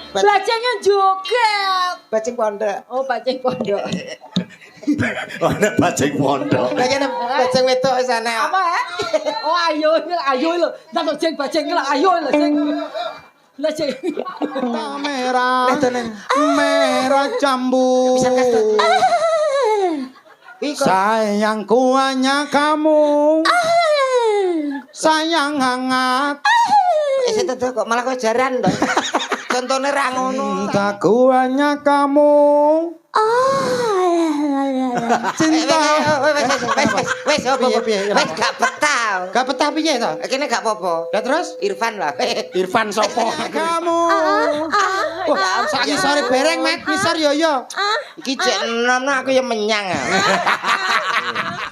Bajengnya joget. Bajing pondok. Oh, bajeng pondok. Ana bajing pondok. Bajing bajing wedok sana. Apa ya? Oh, ayo lho. Nang jeng bajeng lho, ayo lho, jeng. Lah jeng. Merah. Merah jambu. Bisa kasih. Sayangku hanya kamu. Sayang hangat. Itu tuh kok malah kok jaran toh. Contohnya ra ngono. Cintaku hanya kamu. Cinta. Wes gak betah. Gak betah piye to? Kene gak apa-apa. Lah terus Irfan lah. Irfan sopo? Kamu. Wah, saiki sore bereng met ngisor yo yo. Iki jek enom aku ya menyang.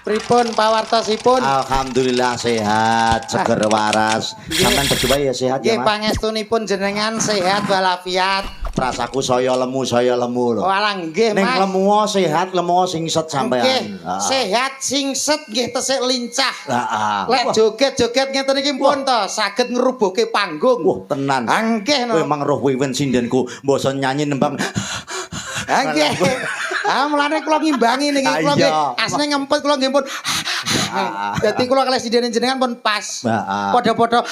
Pripun pawartosipun? Alhamdulillah sehat, seger waras. Sampeyan berdua ya sehat ya, Nggih Mas. pangestunipun jenengan sehat walafiat. Rasaku saya lemu lho. Walah nggih Ning Mas. lemu sehat, lemu singset Nggih, sampean. sehat singset nggih tesih lincah. Heeh. Lek joget-joget ngeten iki pun to saged ngrubuhke panggung. Wah, tenan. Nggih Kowe no. mang roh wiwin sindenku, mbasa nyanyi nembang. Nggih. Mulane kula ngimbangi niki kula nggih asne ngempet kula nggih pun. Dadi kula kalih sidene jenengan pun pas. Padha-padha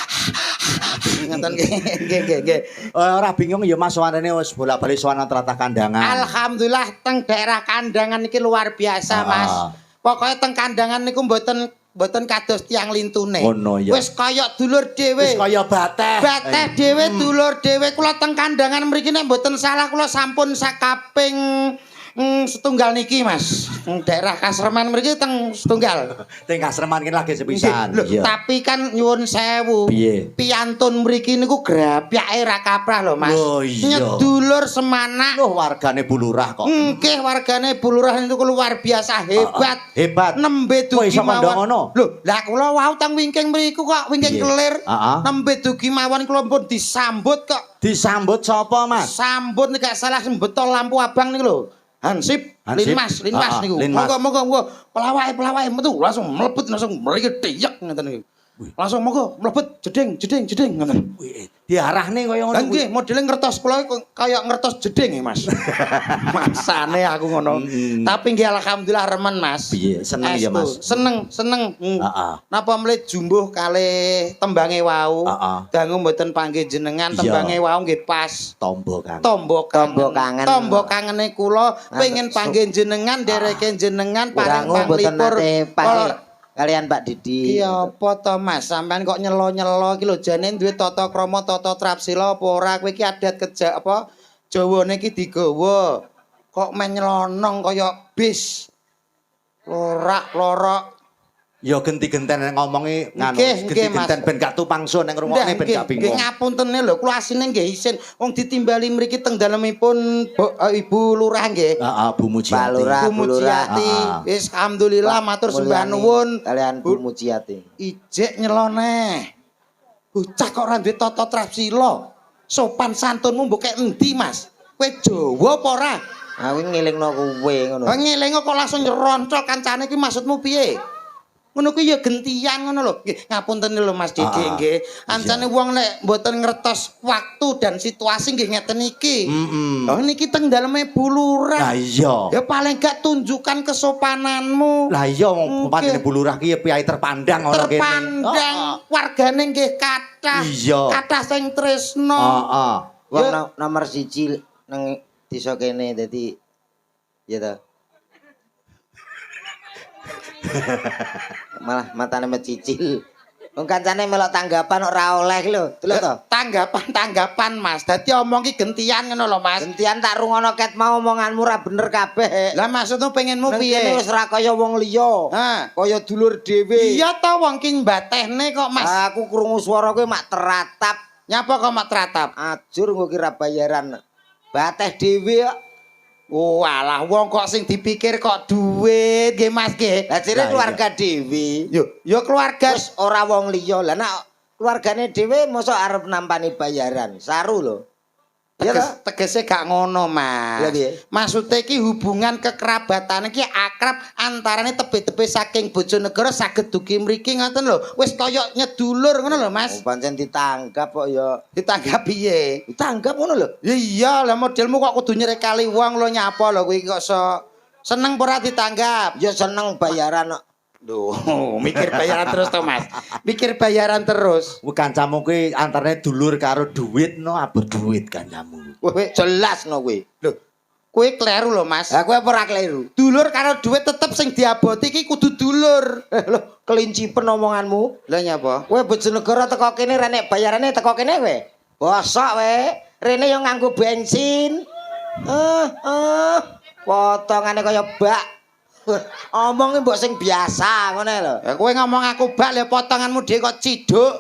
ngeten nggih. Ora bingung ya Mas sowanane wis bolak-balik sowan tratah kandangan. Alhamdulillah teng daerah kandangan niki luar biasa Mas. Pokoknya teng kandangan niku mboten kados tiang lintune. Ngono ya. Wis kaya dulur dhewe. Wis kaya bateh. Bateh dhewe dulur dhewe kula teng kandangan mriki nek mboten salah kula sampun sakaping setunggal niki Mas. Daerah Kasreman mriki teng setunggal. Teng Kasreman ki lagi sepisan. Lho, tapi kan nyuwun sewu. Piye? Piantun mriki niku grabyake ra kaprah lho Mas. Oh, iya. Nyedulur semanak. Loh wargane Bulurah kok. Nggih wargane Bulurah niku luar biasa hebat. Hebat. Nembe Kowe dugi iso kandha ngono? Lho, lah kula wau teng wingking mriku kok wingking kelir. Nembe dugi mawon kula pun disambut kok. Disambut sapa Mas? Sambut nek gak salah sembetol lampu abang niku lho. Hansip, Linmas niku. Monggo pelawake metu langsung mlebet langsung mriki tiyek ngoten niku. Langsung monggo mlebet jeding ngoten. Diarahne kaya ngono. Lah nggih, modele ngertos kula kaya ngertos jeding Mas. Masane aku ngono. Tapi nggih alhamdulillah remen Mas. Piye, seneng ya Mas? Seneng. Napa mlih jumbuh kalih tembange wau. Dangu mboten panggih jenengan tembange wau nggih pas. Tombo Kang. Tombo kangen. Tombo kangene kula pengen panggih jenengan dereke jenengan paring panglipur. Kalian Pak Didi. Ki apa to Mas? Sampean kok nyelo-nyelo iki lho jane duwe tata krama tata trapsila apa ora? Kowe iki adat kejak apa Jawane iki digawa. Kok men nyelonong kaya bis. Lorak-lorok. Ya genti-genten ngomongi nganu genti-genten ben gak tupangsun nek ngrungokne ben gak bingung. Nggih ngapuntene lho kula asine nggih isin wong ditimbali mriki teng dalemipun Ibu Lurah nggih. Heeh, Bu Mujiati. Bu Mujiati. Wis alhamdulillah matur sembah nuwun kalian Bu Mujiati. Ijek nyelone. Bocah kok ora duwe tata trapsila. Sopan santunmu mbok kek endi Mas? Kowe Jawa apa ora? Aku ngelingno kowe ngono. Ngelingo kok langsung nyeroncol kancane iki maksudmu piye? Ngono kuwi ya gentian ngono lho. Nggih, ngapunten lho Mas Didi nggih. Ancane wong nek mboten ngertos waktu dan situasi nggih ngeten iki. Oh niki teng daleme Bulurah. Lah iya. Ya paling gak tunjukkan kesopananmu. Lah iya wong pancene Bulurah ki piyai terpandang ngono kene. Terpandang. Wargane nggih kathah. Iya. Kathah sing tresno. Heeh. Wong nomor 1 nang desa kene dadi ya ta. Malah matane mecicil. Wong kancane melok tanggapan ora oleh lho. Delok to. Tanggapan Mas. Dadi omong ki gentian ngono lho Mas. Gentian tak rungono ket mau omonganmu ora bener kabeh. Lah maksudmu pengenmu piye? Kene wis ora kaya wong liya. Kaya dulur dhewe. Iya to wong ki mbatehne kok Mas. Aku krungu swara kowe mak teratap. Nyapa kok mak teratap? Ajur engko kira bayaran. Bateh dhewe kok. Walah wong kok sing dipikir kok duit nggih Mas nggih. Lah jere keluarga dhewe. Yo keluarga wis ora wong liya. Lah nek keluargane dhewe mosok arep nampani bayaran. Saru lho. Tegese gak ngono, Mas. Lah piye? Maksude iki hubungan kekerabatan iki akrab antarane tebe-tebe saking Bojonegoro saged dugi mriki ngoten lho. Wis kaya nyedulur ngono lho, Mas. Pancen ditanggap kok ya. Ditanggap piye? Ditanggap ngono lho. Ya iya, lah modelmu kok kudu nyrekali wong lho nyapa lho kowe kok seneng ora ditanggap. Ya seneng bayaran kok. Duh, mikir bayaran terus to, Mas. Mikir bayaran terus. Kuwi kancamu kuwi antarane dulur karo duit no abot duit kancamu. Kowe jelas no kowe. Lho, kowe kleru lho, Mas. Lah kowe apa ora kleru? Dulur karo duit tetep sing diaboti iki kudu dulur. Lho, kelincipen omonganmu. Lah nyapa? Kowe Bojonegoro teko kene renek bayarane teko kene kowe. Bosok kowe. Rene yo nganggo bensin. Potongane kaya bak. Omongnya mbok sing biasa ngono lho. Ya kowe ngomong aku bak le potonganmu dhewe kok ciduk.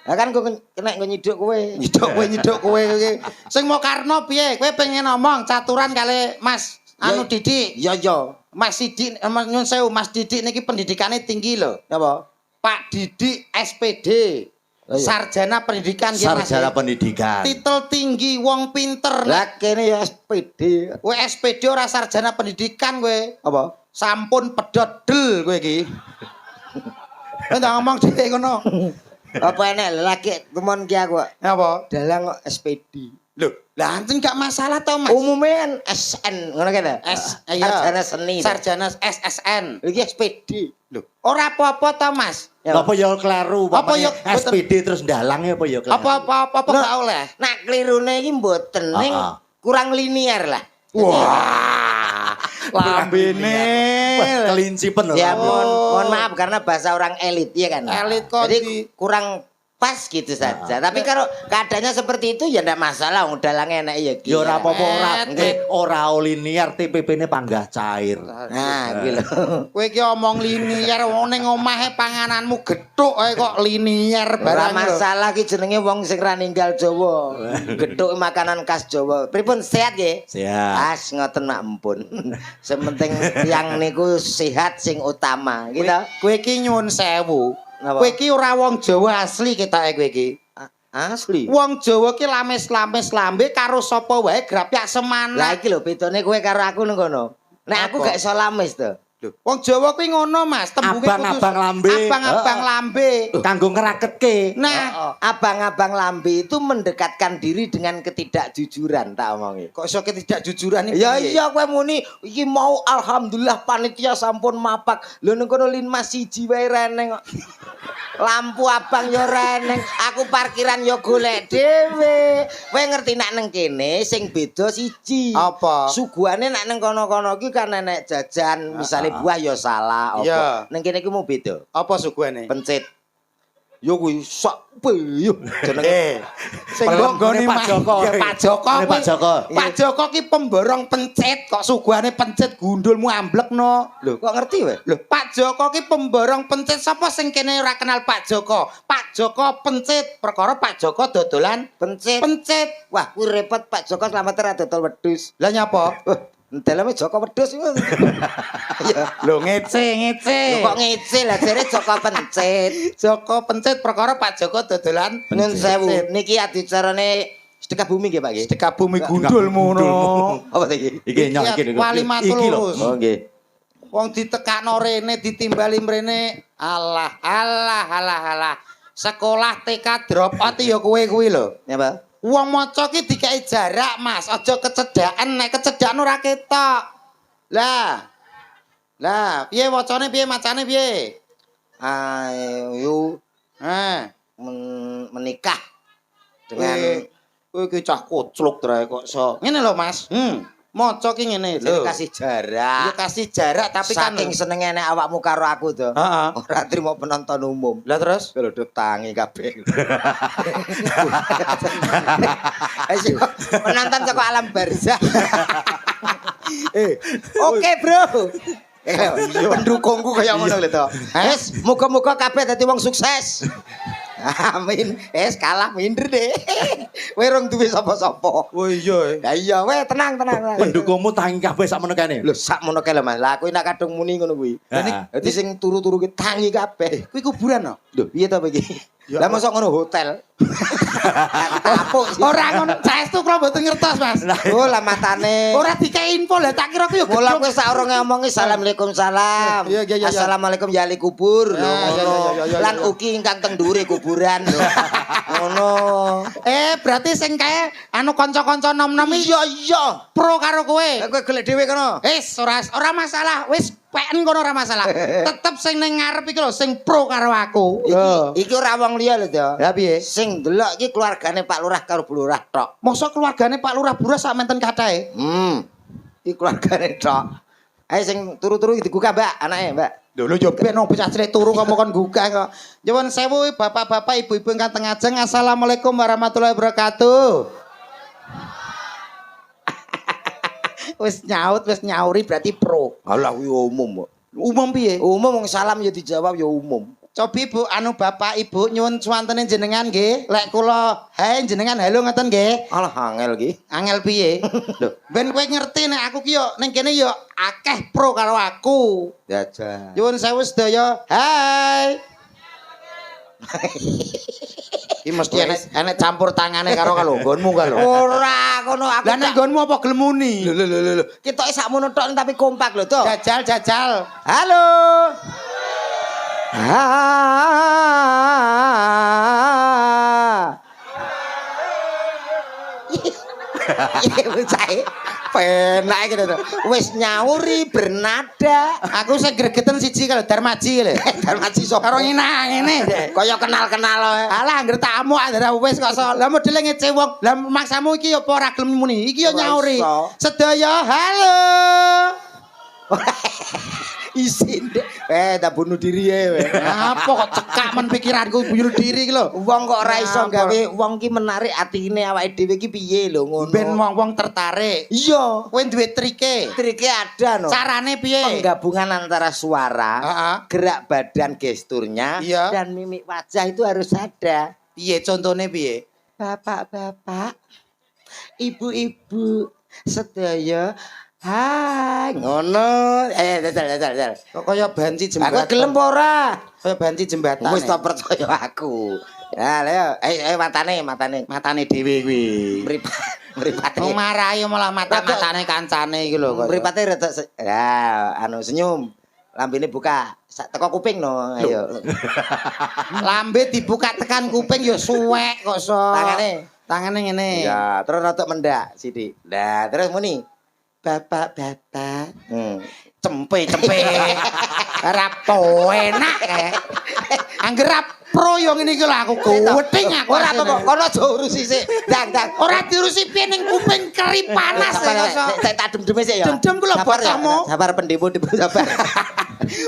Lah kan kowe kena nggo nyiduk kowe. Nyiduk kowe iki. Sing mau karno piye? Kowe pengen ngomong caturan kali Mas anu Didik. Iya iya. Mas Didik nyun sewu Mas Didik niki pendidikane tinggi lho. Napa? Pak Didik SPD. Oh, iya. Sarjana pendidikan nggih Mas. Sarjana pendidikan. Titel tinggi wong pinter. Lah kene ya SPD. Kowe SPD ora sarjana pendidikan kowe. Apa? Sampun pedhot del kowe iki. Kowe ndak ngomong dhewe ngono. Apa enek lagi temen ki aku. Apa? Dalang kok SPD. Lho, lah anten gak masalah to, Mas. Umumnya kan SN ngono kene. Sarjana seni. Sarjana SSN. Iki SPD. Lho, ora apa-apa to, Mas. Apa ya kleru Apa ya SPD terus ndalang ya apa ya kleru. Apa gak oleh. Nak klirune iki mboten ning kurang linier lah. Wah. Lambene. Kelincipen lho. Ya mohon maaf karena bahasa orang elit ya kan. Elit kok jadi kurang pas gitu saja. Tapi kalau keadaannya seperti itu ya ndak masalah, udah lang enak ya. Ya ora apa-apa ora linear TPP-ne panggah cair. Nah, gitu. Kowe iki omong linier wong ning omahe pangananmu gethuk ae kok linier Ora barang. masalah ki jenenge wong sing ra ninggal Jawa. Gethuk makanan khas Jawa. Pripun sehat nggih? Sehat. As ngoten mak empun. Sementing yang niku sehat sing utama, gitu. Kowe iki nyuwun sewu. Napa? Kowe iki ora wong Jawa asli ketoke kowe iki. Asli. Wong Jawa ki lames-lames lambe karo sapa wae grapyak semana. Lah iki lho bedane kowe karo aku nang kono. Nek aku Apa? gak iso lames to. Lho, wong Jawa kuwi ngono, Mas. Tembunge Abang-abang lambe. Abang-abang lambe. Kanggo ngeraketke. Nah, Abang-abang lambe itu mendekatkan diri dengan ketidakjujuran tak omongi. kok iso ketidakjujuran iki? Ya piye? iya kowe muni iki mau alhamdulillah panitia sampun mapak. Lho ning kono lin Mas siji wae reneng kok. Lampu abang yo reneng, aku parkiran yo golek dhewe. Kowe ngerti nek nang kene sing beda siji. Apa? Suguhane nek nang kono-kono iki kan enek jajan, misale buah yo salah apa. Iya. Nang kene iki mau beda. Apa suguhane? Pencit. Yo kuwi sak yo jenenge. Sing nggone Pak Joko. Ya, Pak Joko. Ini Pak Joko. Pak Joko ki pemborong pencit kok suguhane pencit gundulmu amblekno. Lho, kok ngerti wae? Lho, Pak Joko ki pemborong pencit sapa sing kene ora kenal Pak Joko? Pak Joko pencit perkara Pak Joko dodolan Pencit. pencit. Wah, kuwi repot Pak Joko slamet ra dodol wedhus. Lah nyapa? Dalamnya Joko wedhus iku. Ya. Lho ngece. Lho kok ngecil lah jare Joko pencit. Joko pencit perkara Pak Joko dodolan Nyun sewu, niki adicarane sedekah bumi nggih Pak nggih. sedekah bumi gundulmu no. Apa iki? Iki nyok iki. Wali matul Iki lho. lurus. Oh nggih. Wong ditekakno rene ditimbali mrene. Alah. Sekolah TK drop out ya kowe kuwi lho. Napa? Wong maca ki dikei jarak, Mas. Aja kecedakan, nek kecedakan ora ketok. Lah, piye wacane piye macane piye? Ayo menikah dengan Kowe ki cah kocluk trae kok iso. Ngene lho, Mas. Maca ki ngene lho. kasih Ya jarak. kasih jarak tapi kan Saking senenge nek awakmu karo aku to. Heeh. Ora trimo penonton umum. Lah terus Lho tangi kabeh. Penonton saka alam barzah. Oke, Bro. Pendukungku kaya ngono lho to. Wes, muga-muga kabeh dadi wong sukses. Amin. Kalah minder deh. Kowe rong duwe sapa-sapa. Oh iya. Ya iya, weh tenang. Pendukungmu tangi kabeh sakmono kene. Lho sakmono kae lho Mas. Lah aku nek kadung muni ngono kuwi. Heeh. Dadi sing turu-turu ki tangi kabeh. Kuwi kuburan no? Lho, piye to iki? Lah mosok ngono hotel. Tapuk sih. Ora ngono, saestu kula mboten ngertos, Mas. Oh, lah matane. Ora dikei info lah, tak kira ku yo Mula kowe sak urunge ngomongi assalamualaikum salam. Iya, iya, iya. Assalamualaikum ya ahli kubur lho Ya, ya, ngono. ya, ya, ya, Lan ya. ugi ingkang teng dhuwure kuburan lho. Ngono. Berarti sing kae anu kanca-kanca nom-nom iki Iya. pro karo kowe. Lah kowe golek dhewe kono. Ora masalah, wis peken kono ora masalah. Tetep sing ning ngarep iki lho sing pro karo aku. Iki ora wong liya lho, To. Lah piye? Sing delok iki keluargane Pak Lurah karo Bu Lurah tok. Mosok keluargane Pak Lurah Burah sak menten kathahe. Iki keluargane tok. Ayo sing turu-turu digugah, Mbak, anake, Mbak. Lho yo ben wong bocah cilik turu kok kon gugah kok. Nyuwun sewu bapak-bapak, ibu-ibu ingkang teng ajeng. Assalamualaikum warahmatullahi wabarakatuh. Wis nyauri berarti pro. Alah kuwi umum kok. Umum piye? Umum wong salam ya dijawab ya umum. Cobi Bu, anu bapak ibu nyuwun suwantene jenengan nggih. Lek kula hae jenengan halo ngoten nggih. Alah angel iki. Angel piye? Lho, ben kowe ngerti nek aku ki yo ning kene yo akeh pro karo aku. Jajan. Nyuwun sewu sedaya. Hai. Iki mesti enek campur tangane karo nggonmu ka lho. Ora kono aku. Lah nek nggonmu apa gelem muni? Lho. Ketoke sakmono tok tapi kompak lho, To. Jajal. Halo. Iya bocah penak iki to. Wis nyauri bernada. Aku sing gregeten siji kalau Darmaji lho. Darmaji sapa? Karo nginang ngene. Kaya kenal-kenal wae. Alah anggere tamu andara wis kok so. Lah modele ngece wong. Lah maksamu iki apa ora gelem muni? Iki yo nyauri. Sedaya halo. Isin dek. Tak bunuh diri ya. Apa kok cekak men pikiranku bunuh diri iki lho. Wong kok ora iso gawe wong ki menarik atine awake dhewe ki piye lho ngono. Ben wong-wong tertarik. Iya. Kowe duwe trike. Trike ada no. Carane piye? Penggabungan antara suara, gerak badan gesturnya, Iya. dan mimik wajah itu harus ada. Piye contone piye? Bapak-bapak, ibu-ibu, sedaya. Hai, ngono. Dal. Kok kaya banci jembatan. Aku gelem apa ora? Kaya banci jembatan. Wis tak percaya aku. Ya, ayo matane. Matane dhewe kuwi. Mripate. Wong marahi malah mata-matane kancane iki lho kok. Mripate rada senyum. Lambene buka. Teko kuping no. Ayo. Lambe dibuka tekan kuping ya suwek kok so. Tangane ngene. Ya, terus rada mendak sithik. Lah, terus muni. Bapak-bapak. Cempe. Rapo enak kae. Angger pro yo ngene iki lho aku gowething aku. Ora apa kok kono aja urusi sik. Dang. Ora diurusi piye ning kuping keri panas kok. Tak dem-dem sik ya. Dem-dem ku lho botamu. Sabar pendemo sabar.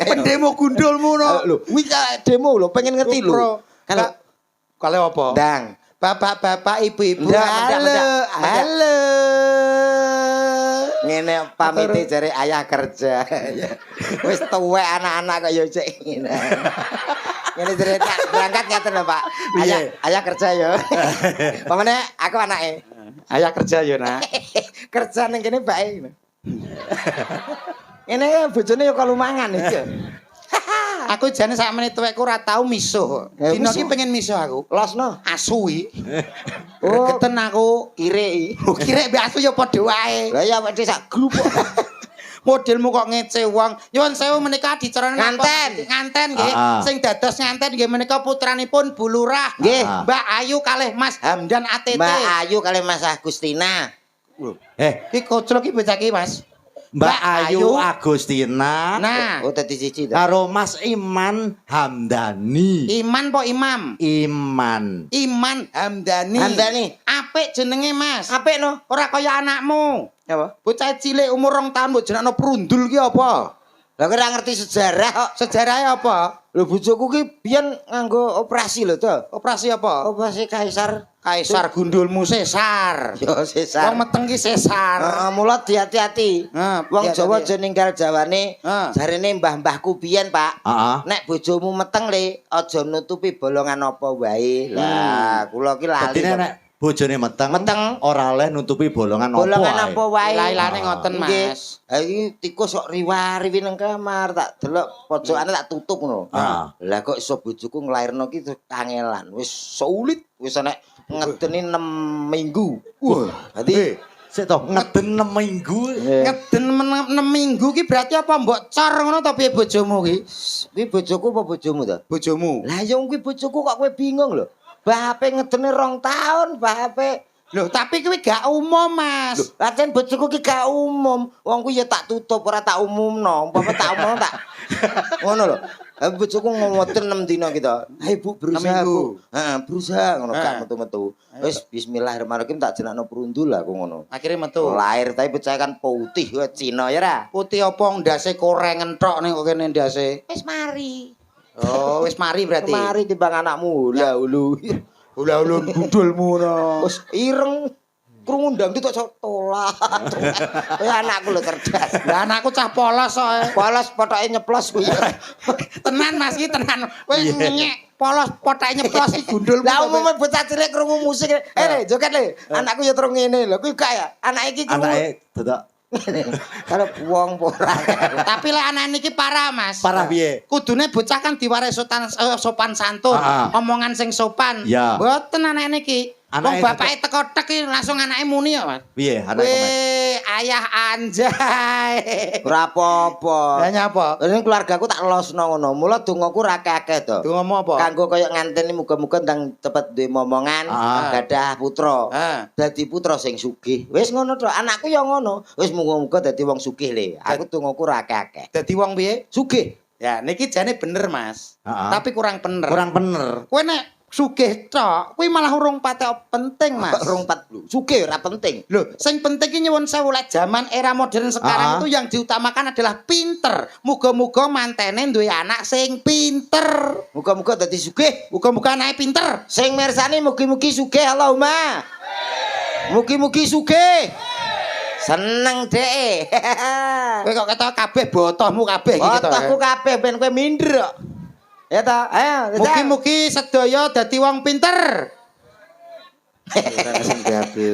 Pendemo gundulmu no. Lho, kuwi demo lho, pengen ngerti lho. Kalau apa? Dang. Bapak-bapak, ibu-ibu. Halo. Ngene pamite Atur. jare ayah kerja. Wis tuwek anak-anak kok yo cek ngene. Ngene jare berangkat ngaten lho, Pak. Ayah kerja yo. Pamane aku anake. Ayah kerja yo, Nak. Kerja ning kene bae. Ngene bojone yo kalumangan iki. Aku jane sak menit tuwekku ora tau misuh. Dino iki pengen misuh aku. Losno. Asu iki. Oh, Gregeten aku. kirek. Kirek mbek asu ya padha wae. Lah ya awake sak grup kok. Modelmu kok ngece wong. Nyuwun sewu menika dicarane nganten nggih. Sing dados nganten nggih menika putranipun Bu Lurah. Nggih. Mbak Ayu kalih Mas Hamdan ATT. Mbak Ayu kali Mas Agustina. Iki kocok iki bocah iki, Mas. Mbak Ayu Agustina. Nah, Oh tadi siji to. Karo Mas Iman Hamdani. Iman po Imam. Iman. Iman Hamdani. Hamdani. Apik jenenge, Mas. Apik no. Ora kaya anakmu. Apa? Bocah cilik umur 2 tahun mbok jenakno prundul ki apa? Lah ora ngerti sejarah kok. Sejarahnya apa? Lho bojoku ki biyen nganggo operasi lho to. Operasi apa? Operasi kaisar. Kaisar gundulmu sesar. Yo sesar. Wong meteng ki sesar. Heeh, mula hati-hati. Wong Jawa aja ninggal jawane. Jarene mbah-mbahku biyen, Pak. Heeh. Nek bojomu meteng le, aja nutupi bolongan apa wae. Lah, kula ki lali. Dadi nek bojone meteng. Meteng. Ora oleh nutupi bolongan apa wae. Bolongan apa wae. Lailane ngoten, Mas. Ha iki tikus kok riwari nang kamar tak delok pojokane tak tutup ngono. Lah kok iso bojoku nglairno ki kangelan. Wis sulit, wis nek ngedeni 6 minggu. Wah, dadi Sik to ngeden 6 minggu. Ngeden 6 minggu ki berarti apa mbok cor ngono ta piye bojomu ki? kuwi bojoku apa bojomu ta? Bojomu. Lah yo kuwi bojoku kok kowe bingung lho. Bahape ngedene 2 tahun, bahape. Loh, tapi kuwi gak umum, Mas. Latihan bojoku ki gak umum. Wong kuwi ya tak tutup ora tak umumno. Umpama tak umumno tak ngono lho. Bojoku ngomoten 6 dina kita. Hai Bu, berusaha Bu. Heeh, berusaha ngono gak metu-metu. Wis bismillahirrahmanirrahim tak jenakno perundul aku ngono. Akhire metu. Lahir tapi percaya kan putih wae Cina ya ra. Putih apa ndase korengen tok ning kok kene ndase. Wis mari. Oh, wis mari berarti. Mari timbang anakmu. Lah ulu. Ula-ula gundulmu no. Wis ireng krungu ndang tok tolak. Ya anakku lho cerdas. Lah anakku cah polos kok. Polos potoke nyeplos kuwi. Tenan Mas iki tenan. Kowe nyek polos potoke nyeplos iki gundulmu. Lah umume bocah cilik krungu musik. Joget le. Anakku ya terus ngene lho. Kuwi gak ya. Anake iki krungu. Anake dadak Kalau wong ora. Tapi lek anak niki parah, Mas. parah piye? Kudune bocah kan diwaris sopan santun, omongan sing sopan. Ya. Mboten anak niki. Wong Anake bapake teko tek iki langsung anake muni kok, Mas. Piye anake Mas? Ayah anjay. Ora apa-apa. Lah nyapa? Ini keluargaku tak losno ngono. Mula dongaku ra akeh to. Donga apa? Kanggo kaya nganteni muga-muga ndang cepet duwe momongan, gadah putra. Dadi putra sing sugih. Wis ngono tok. Anakku ya ngono. Wis muga-muga dadi wong sugih le. Aku dongaku ra akeh. Dadi wong piye? Sugih. Ya, niki jane bener, Mas. Tapi kurang bener. Kurang bener. Kowe nek sugih tok, kuwi malah urung patek penting, Mas. Rong 40. Sugih ora penting. Loh, sing penting ki nyuwun sewu lek zaman era modern sekarang itu yang diutamakan adalah pinter. Muga-muga mantene duwe anak sing pinter. Muga-muga dadi sugih. Muga-muga anake pinter. Sing mirsani mugi-mugi sugih Allahumma. Mugi-mugi sugih. Seneng dek. Kowe kok ketok kabeh botohmu kabeh iki ketok. Otakku kabeh ben kowe minder kok. Ya ta, ayo. Mugi-mugi sedaya dadi wong pinter.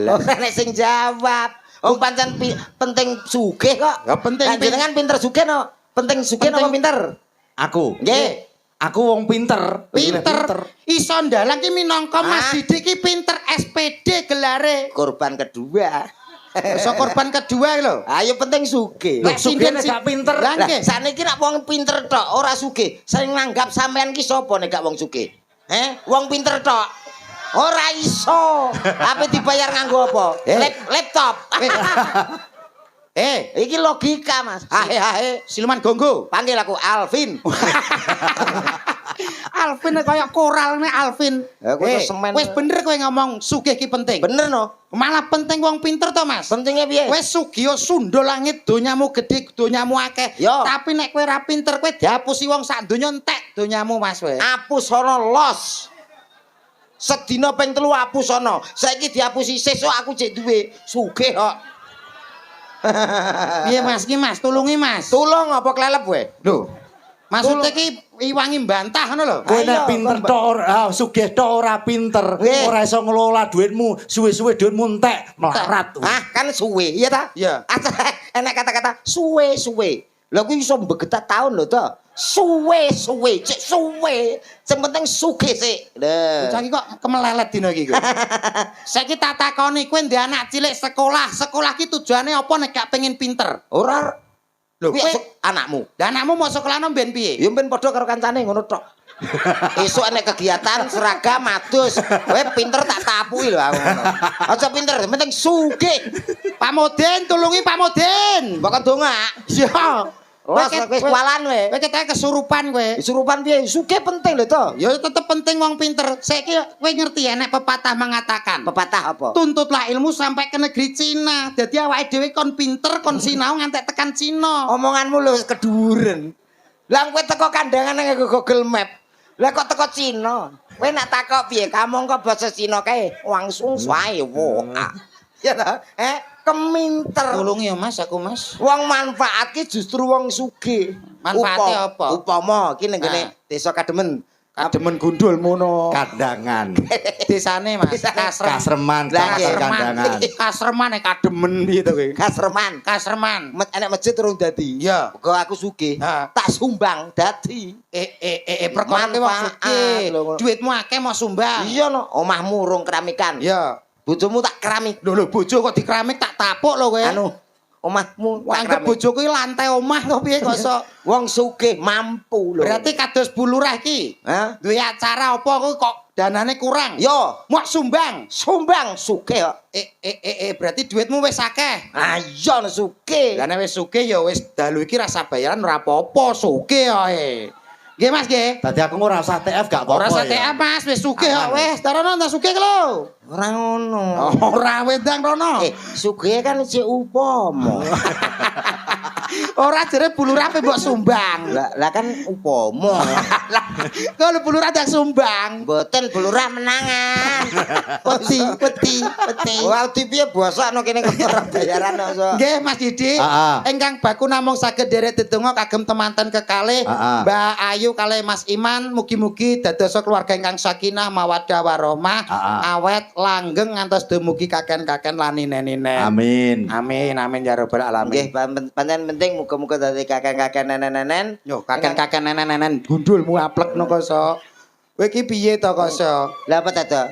Ora nek sing jawab. Wong pancen penting sugih kok. Ya penting Panjenengan pinter sugih no. Penting sugih napa pinter? Aku. Nggih. Aku wong pinter. Pinter. Iso ndalang ki minangka Mas Didik ki pinter SPD gelare. Korban kedua. Iso korban kedua lho. Ayo penting sugih. Lek sugih nek gak pinter. Lah nggih. Sakniki nek wong pinter tok ora sugih. Sing nanggap sampean ki sapa nek gak wong sugih? Wong pinter tok. Ora iso. Ape dibayar nganggo apa? Laptop. Iki logika, Mas. Hae. Siluman Gonggo. Panggil aku Alvin. Alvin kaya koralne Alvin. Wis bener kowe ngomong sugih ki penting. Bener no. Malah penting wong pinter to, Mas. Pentingnya piye? Wis sugih sundul langit donyamu gedhe donyamu akeh. Yo. Tapi nek kowe ora pinter kowe dihapusi wong sak donya entek donyamu, Mas kowe. Apus ana los. Sedina ping 3 apus ana. Saiki dihapusi sesuk aku jek duwe sugih kok. Piye Mas ki Mas, tulungi Mas. Tulung apa klelep kowe? Lho. Maksudnya ki iwangi mbantah ngono lho. Kowe nek pinter tok ora sugih tok ora pinter, ora iso ngelola dhuwitmu, suwe-suwe dhuwitmu entek melarat. Kan suwe, iya ta? Iya. Enak kata-kata suwe-suwe. Lah kuwi iso mbegetak taun lho to. Suwe-suwe, cek suwe. Sing penting sugih sik. Lho. Bocah iki kok kemelelet dina iki kowe. Saiki tak takoni kowe ndek anak cilik sekolah. Sekolah ki tujuane apa nek gak pengen pinter? Ora. Lho kowe anakmu. Lah anakmu mau sekolahno mben piye? Ya mben padha karo kancane ngono tok. Esuk enek kegiatan seragam adus. Kowe pinter tak tapuki lho aku ngono. Aja pinter, penting sugih. Pak Modin, tulungi Pak Modin. Mbok donga. Iya. Wis kualan kowe. Kowe ketake kesurupan kowe. Kesurupan piye? Sugih penting lho to. Ya tetep penting wong pinter. Saiki kowe ngerti enek pepatah mengatakan. Pepatah apa? Tuntutlah ilmu sampai ke negeri Cina. Dadi awake dhewe kon pinter, kon sinau ngantek tekan Cina. Omonganmu lho keduren. Lah kowe teko kandangan nang Google Map. Lah kok teko Cina? Kowe nak takok piye? Kamu kok basa Cina kae langsung wae wo. Ya ta? Keminter. Tulungi ya Mas, aku Mas. Wong manfaat ki justru wong sugih. Manfaate apa? Upama iki ning gene Desa Kademen. Kademen gundulmu no. Kandangan. Desane Mas. Kasreman, kandangan. Kasreman kademen piye to kowe? Kasreman. Kasreman. Enek masjid urung dadi. Iya. Kok aku sugih, Ha. tak sumbang dadi. Perkara kowe wong Manfaat sugih. lho. Duitmu akeh mau sumbang. Iya no, omahmu urung keramikan. Iya. Bojomu tak keramik. Lho bojo kok dikeramik tak tapuk lho kowe. Anu, omahmu tak Anggap keramik. bojoku iki lantai omah to piye kok iso. Wong sugih mampu lho. Berarti kados bulurah iki. Hah? Duwe acara apa kok danane kurang? Yo, Mau sumbang. sumbang sugih kok. Berarti duitmu wis akeh. Ah iya no sugih. Lah nek wis sugih ya wis dalu iki rasa bayaran ora apa-apa, sugih ae. Nggih Mas nggih. Dadi aku ora usah TF gak apa-apa. Ora usah ya. TF Mas, wis sugih kok Aman. wis. Tarono tak sugih lho. Ora ngono. Ora wedang rono. Sugih kan isih upama. Ora jere bulurah pe mbok sumbang. Lah kan upama. Lah kalau bulurah tak sumbang. Mboten bulurah menangan. Peti. Wah, piye basakno kene kok ora bayaran kok. Nggih Mas Didi. Ingkang baku namung saged derek dedonga kagem temanten kekalih Mbak Ayu kalih Mas Iman mugi-mugi dados keluarga ingkang sakinah mawaddah warahmah awet langgeng ngantos dumugi kaken-kaken lan ninen-ninen. Amin. Amin ya rabbal alamin. Nggih, pancen penting muga-muga dadi kakek-kakek nenen-nenen. Yo kaken-kaken nenen-nenen gundulmu aplekno kok so. Kowe iki piye to kok so? Lah apa ta?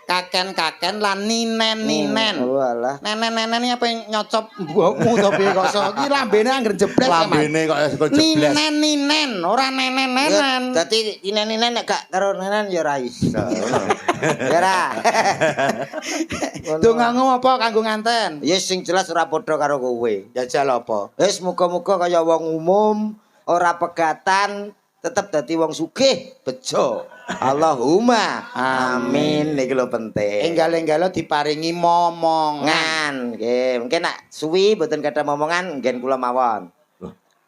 Kaken-kaken lan ninen-ninen. Walah. Nenen-nenen iki apa nyocop mbokmu to piye kok so? Iki lambene angger jebles ya, Mas. Lambene kok jebles. Ninen-ninen, ora nenen-nenen. Dadi nenen-nenen nek gak karo nenen ya ora iso. Ya ora. Dongamu apa kanggo nganten? Ya sing jelas ora padha karo kowe. Jajal apa? Wis muga-muga kaya wong umum, ora pegatan, tetep dadi wong sugih, bejo. Allahumma amin niki lho penting. Enggal-enggalo diparingi momongan. Nggih, mungkin nak suwi mboten kada momongan nggen kula mawon.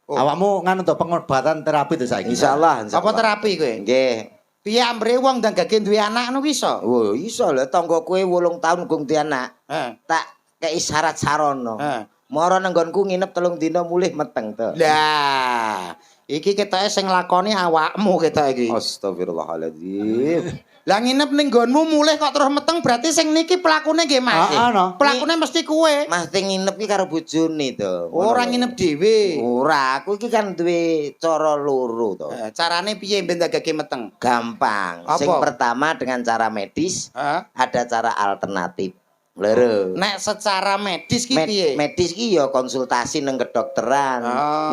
Awakmu nganu to pengobatan terapi to saiki. Insyaallah. Apa terapi kowe? Nggih. Piye ambre wong ndang gage duwe anak ngono iso? Oh, iso lho tangga kowe 8 tahun gung di anak. Tak kei syarat sarana. Mara nang nggonku nginep 3 dina mulih meteng to. Lah, iki ketoke sing nglakoni awakmu ketok iki. Astagfirullahaladzim. Lah nginep ning nggonmu mulih kok terus meteng berarti sing niki pelakune nggih Mas. Pelakune mesti kowe. Mas teng nginep iki karo bojone to. Ora nginep dhewe. Ora, aku iki kan duwe cara loro to. Carane piye ben dagake meteng? Gampang. Apa? Sing pertama dengan cara medis, ada cara alternatif. Lho. Nek secara medis ki piye? Medis ki ya konsultasi nang kedokteran.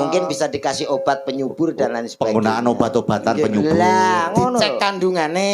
Mungkin bisa dikasih obat penyubur dan lain sebagainya. Penggunaan obat-obatan penyubur. Lah, ngono. Dicek kandungane.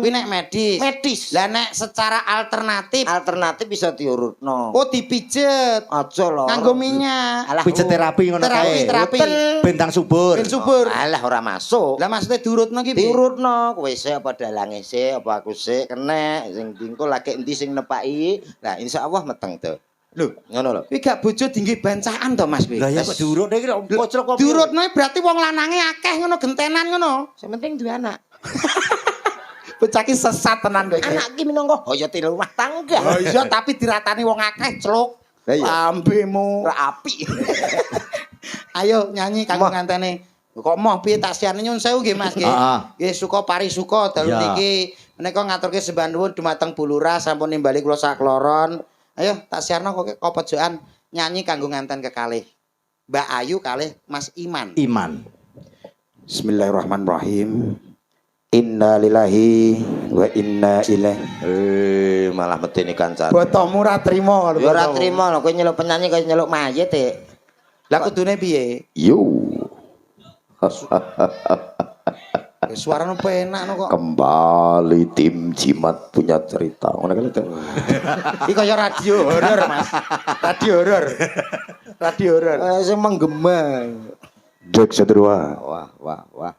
Kuwi nek medis. Medis. Lah nek secara alternatif. Alternatif bisa diurutno. Oh dipijet. Aja lho. Nganggo minyak. Alah, Pijet terapi ngono kae. Terapi. Bentang subur. Ben subur. Alah ora masuk. Lah maksudnya diurutno ki piye? Diurutno, kowe sik apa dalange sik apa aku sik kena sing dingko lagi endi sing nepaki. Lah insyaallah meteng to. Lho, ngono lho. Kuwi gak bojo dinggi bancaan to Mas kuwi. Lah ya kok diurutne iki pocrok kok. Diurutno berarti wong lanange akeh ngono gentenan ngono. Sing penting duwe anak. Bocah ki sesat tenan kowe. Anak ki minangka hayate rumah tangga. Oh iya tapi diratani wong akeh celuk. Lah iya. Lambemu. Ora apik. Ayo nyanyi kanggo ngantene. Kok moh piye tak siane nyun sewu nggih Mas nggih. Nggih suka parisuka dalu niki menika ngaturke sembah nuwun dumateng Bulurah sampun nimbali kula sakloron. Ayo tak siarno kok pojokan nyanyi kanggo nganten kekalih. Mbak Ayu kalih Mas Iman. Iman. Bismillahirrahmanirrahim. Inna lillahi wa inna ilaihi. Malah medeni kancan. Botomu ra trimo lho. Ya ora trimo lho kowe nyeluk penyanyi kaya nyeluk mayit e. Lah kudune piye? Yo. Suarane penak no kok. Kembali tim Jimat punya cerita. Ngono kan itu. Iki kaya radio horor, Mas. Radio horor. Radio horor. Sing menggema. Dek Sedruwa. Wah.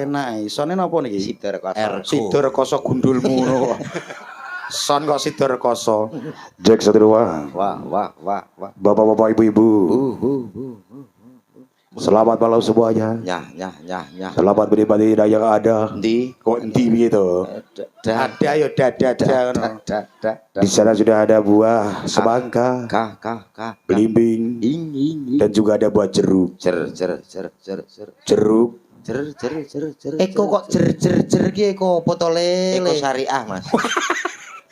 Enak. Isone napa niki? Sidor koso. Sidor koso gundulmu ngono. Son kok sidor koso. Dek Sedruwa. Wah. Bapak-bapak, ibu-ibu. Selamat malam semuanya. Nyah. Selamat menikmati hidangan yang ada. Ndi? Kok endi begitu? Ada yo dada ngono. Di sana sudah ada buah semangka, Ka. belimbing, Ing. dan juga ada buah jeruk. Jer. Jeruk Jer. Eko kok jer ki eko apa to lele? Eko syariah, Mas.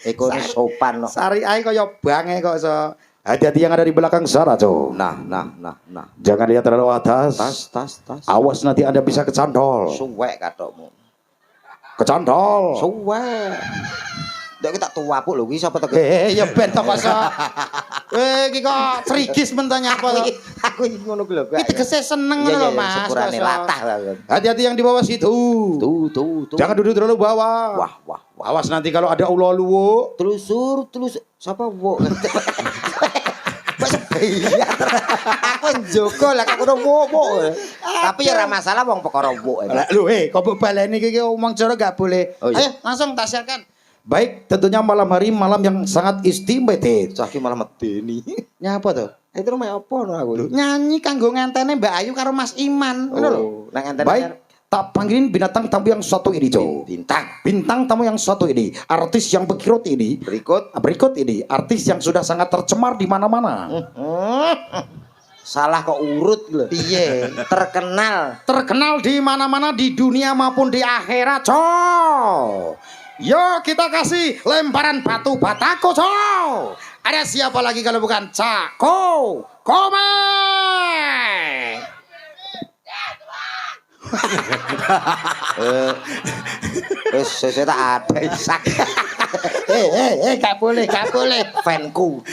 Eko ini sopan kok. Syariah kaya bange kok so. Hati-hati yang ada di belakang sana, Cok. Nah. Jangan lihat terlalu atas. Tas. Awas nanti Anda bisa kecantol. Suwek katokmu. Kecantol. Suwek. Ndak kita tua puk lho kuwi sapa to? Ya ben to kok so. Iki kok frigis mentanya apa to? Aku iki ngono ku lho. Iki tegese seneng ngono lho, Mas. Sepurane latah. Hati-hati yang di bawah situ. Tuh. Jangan duduk terlalu bawah. Wah. Awas nanti kalau ada ulo luwo. Telusur. Sapa wo? Iya. Aku njogo lah kok wo. Tapi ya ora masalah wong perkara wo. Lho kok mbok baleni iki omong cara gak boleh. Oh, iya. Ayo langsung tak siapkan. Baik, tentunya malam hari malam yang sangat istimewa. Cah ki malah medeni. Nyapa to? Itu rumah apa no aku? Nyanyi kanggo ngentene Mbak Ayu karo Mas Iman. Ngono lho. Nang enten. Baik, tak panggilin binatang tamu yang satu ini, Cok. Bintang tamu yang satu ini, artis yang berkirut ini. Berikut ini, artis yang sudah sangat tercemar di mana-mana. Salah kok urut lho. Piye? Terkenal di mana-mana di dunia maupun di akhirat, Cok. Yo, kita kasih lemparan batu batako, Cok. Ada siapa lagi kalau bukan Cako Komeng? Saya tak ada isak. Gak boleh. Fanku.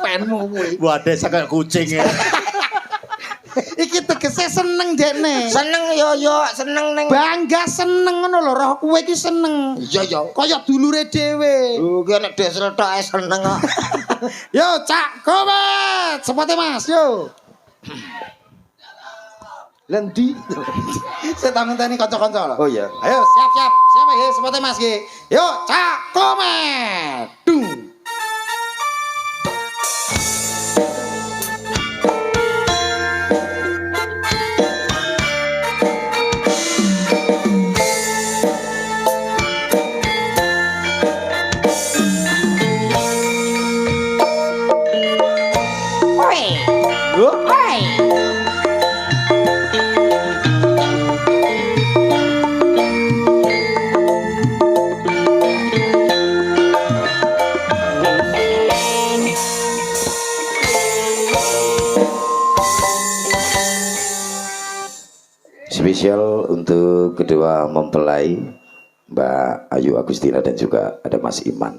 Fanmu kuwi. Waduh kayak kucing ya. Iki tegese seneng dekne. Seneng yo seneng neng. Bangga seneng ngono lho, roh kowe iki seneng. Iya. Kaya dulure dhewe. Ki nek desel tok seneng kok. Yo, Cak Komet. Sepote Mas, yo. Lendi. Saya tak ngenteni kanca-kanca lho. Oh iya. Ayo, siap. Siapa ya sepote Mas ki? Yo, Cak Komet. Dung. Spesial untuk kedua mempelai Mbak Ayu Agustina dan juga ada Mas Iman.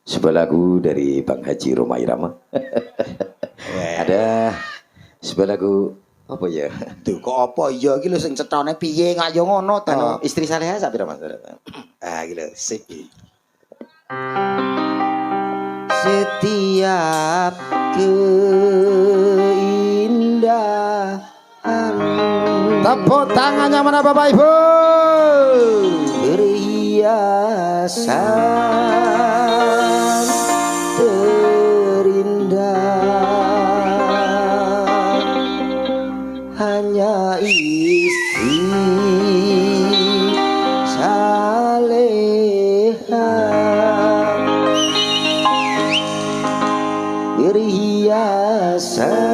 Sebuah lagu dari Bang Haji Roma Irama. Ada sebuah lagu apa ya? Duh, kok apa ya iki lho sing cethone piye gak yo ngono to. Istri Saleha sak pira Mas? Iki lho sik. Setiap keindahan Tepuk tangannya mana Bapak Ibu? Perhiasan terindah hanya istri saleha. Perhiasan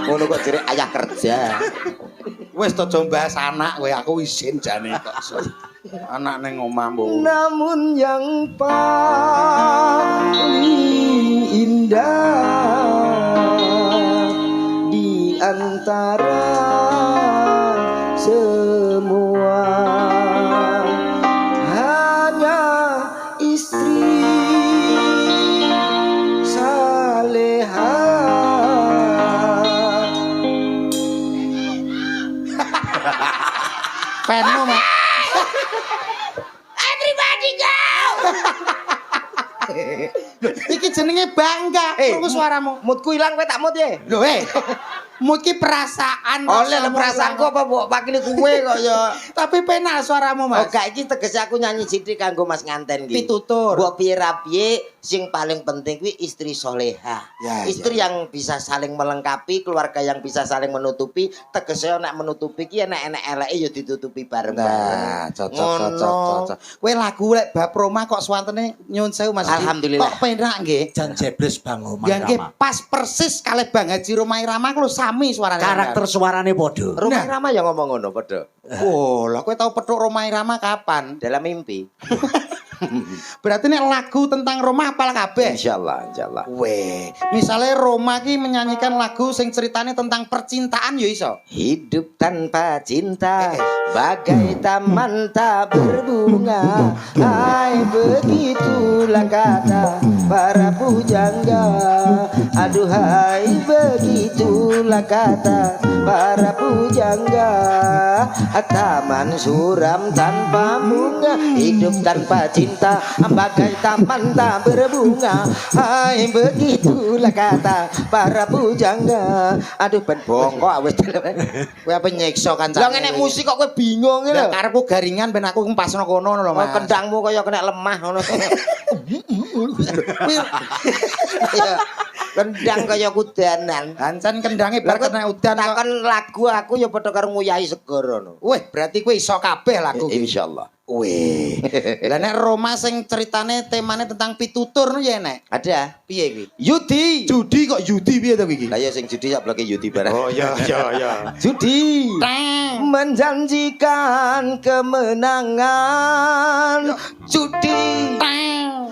ngono kok ciri ayah kerja. Wis to mbahas anak kowe aku isin jane kok. Anak ning omah mbok. Namun yang paling indah di antara semua hanya istri saleha. Penmu Mas. Everybody go. Iki jenenge bangga krungu suaramu. Moodku ilang kowe tak mood ya. Lho mood ki perasaan. Oleh perasaanku apa mbok pakili kowe kok ya. Tapi penak suaramu Mas. Oh gak iki tegese aku nyanyi sithik kanggo Mas nganten iki. Pitutur. Mbok piye ra piye sing paling penting kuwi istri soleha. Ya, Istri yang bisa saling melengkapi, keluarga yang bisa saling menutupi, tegese nek menutupi ki enek-enek eleke ya ditutupi bareng-bareng. Nah, cocok. Kowe lagu lek bab Roma kok swantene nyun sewu Mas. Alhamdulillah. Kok penak nggih. Jan Jebres Bang Omah Ya nggih Rama. pas persis kalih Bang Haji Roma Irama ku lho sami suarane. Karakter suarane padha. Rumah Rama ya ngomong ngono padha. Oh, lah kowe tau petuk Roma Irama kapan? Dalam mimpi. Berarti nek lagu tentang Roma apal kabeh. Insyaallah. Weh, misalnya Roma ki menyanyikan lagu sing ceritanya tentang percintaan ya iso. Hidup tanpa cinta bagai taman tak berbunga. Hai begitulah kata para pujangga. Aduhai begitulah kata para pujangga. Taman suram tanpa bunga, hidup tanpa cinta bagai taman tak berbunga. Hai begitulah kata para pujangga. Aduh ben bongkok wis. Kowe apa nyekso kancane? Lah ngene musik kok kowe bingung Lah lho. karepku garingan ben aku ngempasno kono lho, Oh, Mas. kendangmu kaya kena lemah ngono. Ya, kendang kaya kudanan. Hancen kendange bar kena udan kok. Takon lagu aku ya padha karo nguyahi segara ngono. Weh, berarti kowe iso kabeh lagu ki. Insyaallah. Weh. Lah nek Roma sing ceritane temane tentang pitutur no ya nek. Ada Piye kuwi? Yudi. Judi kok Yudi piye to iki? Lah ya sing judi sak bloke Yudi barang. Oh ya. Judi. Teng. Menjanjikan kemenangan. Judi.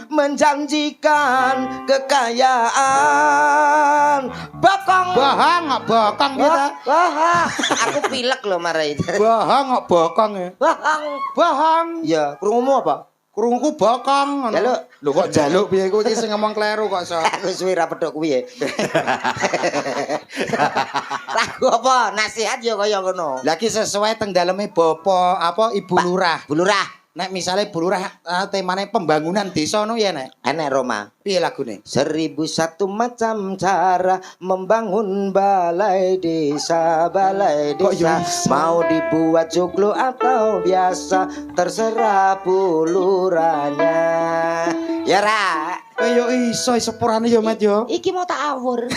Menjanjikan kekayaan. Bokong. Bohong kok bokong kita. Wah, aku pilek loh marah itu. Bohong kok bokong ya. Bokong. Bohong. Ya, krungumu apa? Krungku bokong ngono. Jaluk. Lho kok jaluk piye kowe iki sing ngomong kleru kok iso. Aku suwi ra pedhok kuwi ya. Lagu apa? Nasihat ya kaya ngono. Lah ki sesuai teng daleme bapak apa Ibu Lurah. Bu Lurah, Nek misale Bu Lurah temane pembangunan desa no ya nek. enek Roma. Piye lagune? 1001 macam cara membangun balai desa, balai Kok ya desa. iso? Mau dibuat joglo atau biasa, terserah puluranya. Ya ra. Yo iso sepurane yo Mat yo. Iki mau tak awur.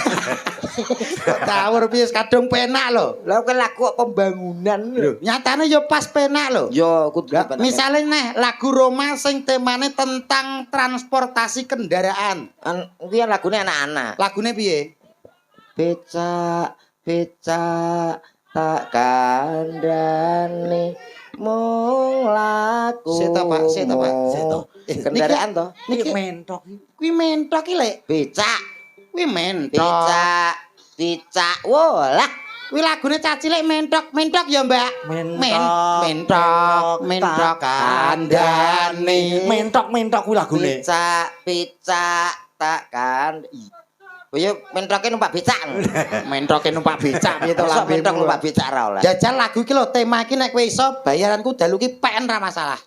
Kok tawur piye kadung penak lho. Lah kan lagu pembangunan lho. Nyatane yo pas penak lho. Yo kudu Misale nih lagu Roma sing temane tentang transportasi kendaraan. kuwi lagune anak-anak. Lagune piye? Becak tak kandhane mung laku. Seto, Pak. Kendaraan toh? Niki mentok. kuwi mentok iki lek. Becak, Kuwi mentok. becak. Wolah, Kuwi lagune cacilik mentok ya, Mbak. Mentok, mentok kandhane. Mentok kuwi lagune. becak tak kan. Kowe mentoke numpak becak. Mentoke numpak becak piye to Masa lambemu. mentok numpak becak ra oleh. Jajal lagu iki lho, tema iki nek kowe iso bayaranku dalu ki PN ra masalah.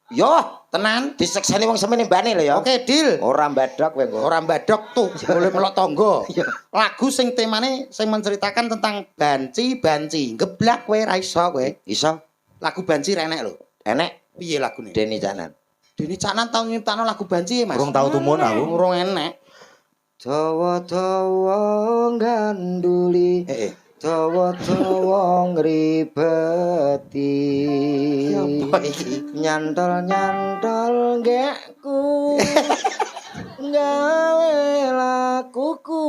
Yo, Tenan. disekseni wong semene mbane lho ya. Oke, deal. Ora mbadok kowe engko. Orang badok tuh boleh melok tonggo. Lagu sing temane sing menceritakan tentang banci geblak kowe ra iso kowe. Iso Lagu banci ra enek lho. enek Piye lagune? Deni Canan. Dene Canan tau nyiptakno lagu banci Mas. Urung tau tumun aku. Urung enek. Dawa-dawa ganduli, dawa-dawa ngribeti. Apa iki? Nyantol-nyantol gekku. Gawe lakuku.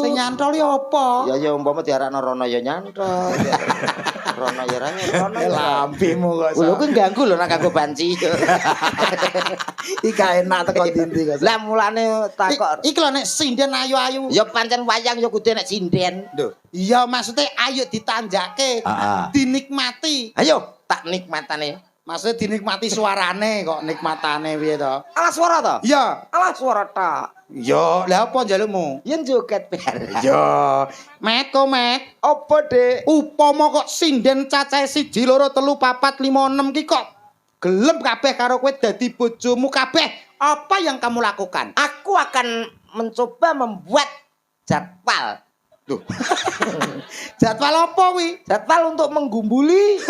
Sing nyantol ya apa? Ya umpama diarakno rono ya nyantol. Rono ya ra rono. Lampimu kok. Lho ku ganggu lho nek kanggo banci. Iki enak teko dindi kok. Lah mulane takok. Iki lho nek sinden ayu-ayu. Ya pancen wayang ya kudu nek sinden. Lho, iya maksudnya ayo ditanjake, dinikmati. Ayo tak nikmatane. Maksudnya dinikmati suarane kok nikmatane piye to? Alah swara to? Iya. Alah swara tok. Yo, lah apa njalukmu? Yen joget bareng. Yo, Met kok Met. Apa, Dik? Upama kok sinden cacahe 1 2 3 4 5 6 ki kok gelem kabeh karo kowe dadi bojomu kabeh. Apa yang kamu lakukan? Aku akan mencoba membuat jadwal Jadwal apa kuwi? Jadwal untuk menggumbuli.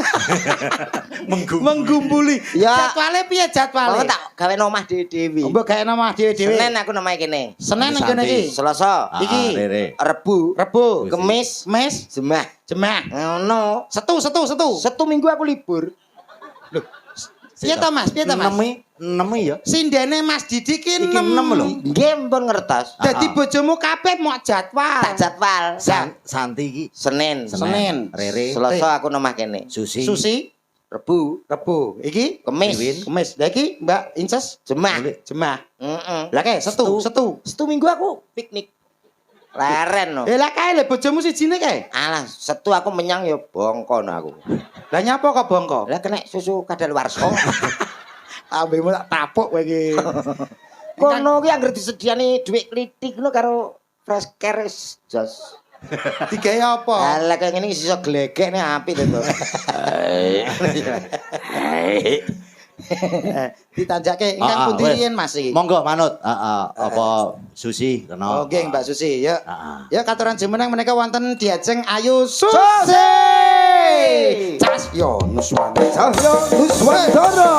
Menggumbuli. Ya. Jadwale piye jadwale? Mau tak gawe nomah dhewe-dhewe. Mbok gawe nama dhewe-dhewe. Senin aku namae kene. Senin nang kene iki. Selasa, Iki. Rebu, Rebo, Kemis, Mes, Jumat. Jemah. Ngono. Setu. Setu minggu aku libur. Piye to Mas? Piye to Mas? 6 ya. Sindene Mas Didi ki Iki 6 6 lho. Nggih pun ngertos. Dadi bojomu kabeh mau jadwal. Tak jadwal. Santi iki Senin, Senin. Rere, Selasa aku nomah kene. Susi. Susi, Rebu, Rebo. Iki Kemis, Kemis. Lah iki Mbak Inces Jumat. Jemah. Heeh. Lah kae Setu. Setu minggu aku piknik. Leren no. Lah kae le bojomu sijine kae. Alah, Setu aku menyang ya bongko no aku. Lah nyapa kok bongko? Lah kena susu kadaluwarsa. Ambemu tak tapuk kowe iki. Kono ki anggere disediani dhuwit klitik ngono karo fresh care jos. Digawe apa? Alah kaya ngene iki iso glegek nek apik to. Ditanjake ingkang pundi wes. riyen Mas iki? Monggo manut. Apa Susi kena. Oke, Mbak Susi, ya. Heeh. Ya katuran jumeneng menika wonten diajeng Ayu Susi. Cas yo Nuswandara. Cas yo Nuswandara.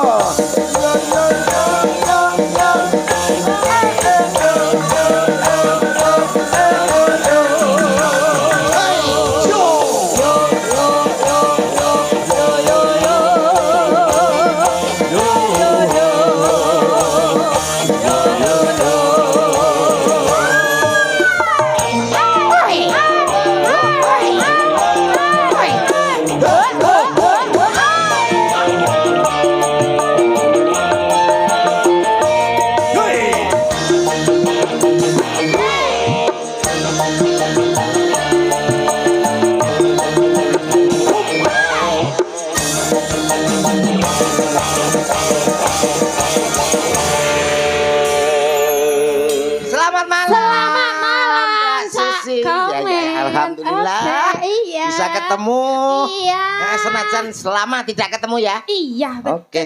Selamat malam. Selamat malam, Mbak Cak Susi. Komen. Alhamdulillah. Oke, iya. Bisa ketemu. Iya. Senajan selama tidak ketemu ya. Iya, betul. Oke.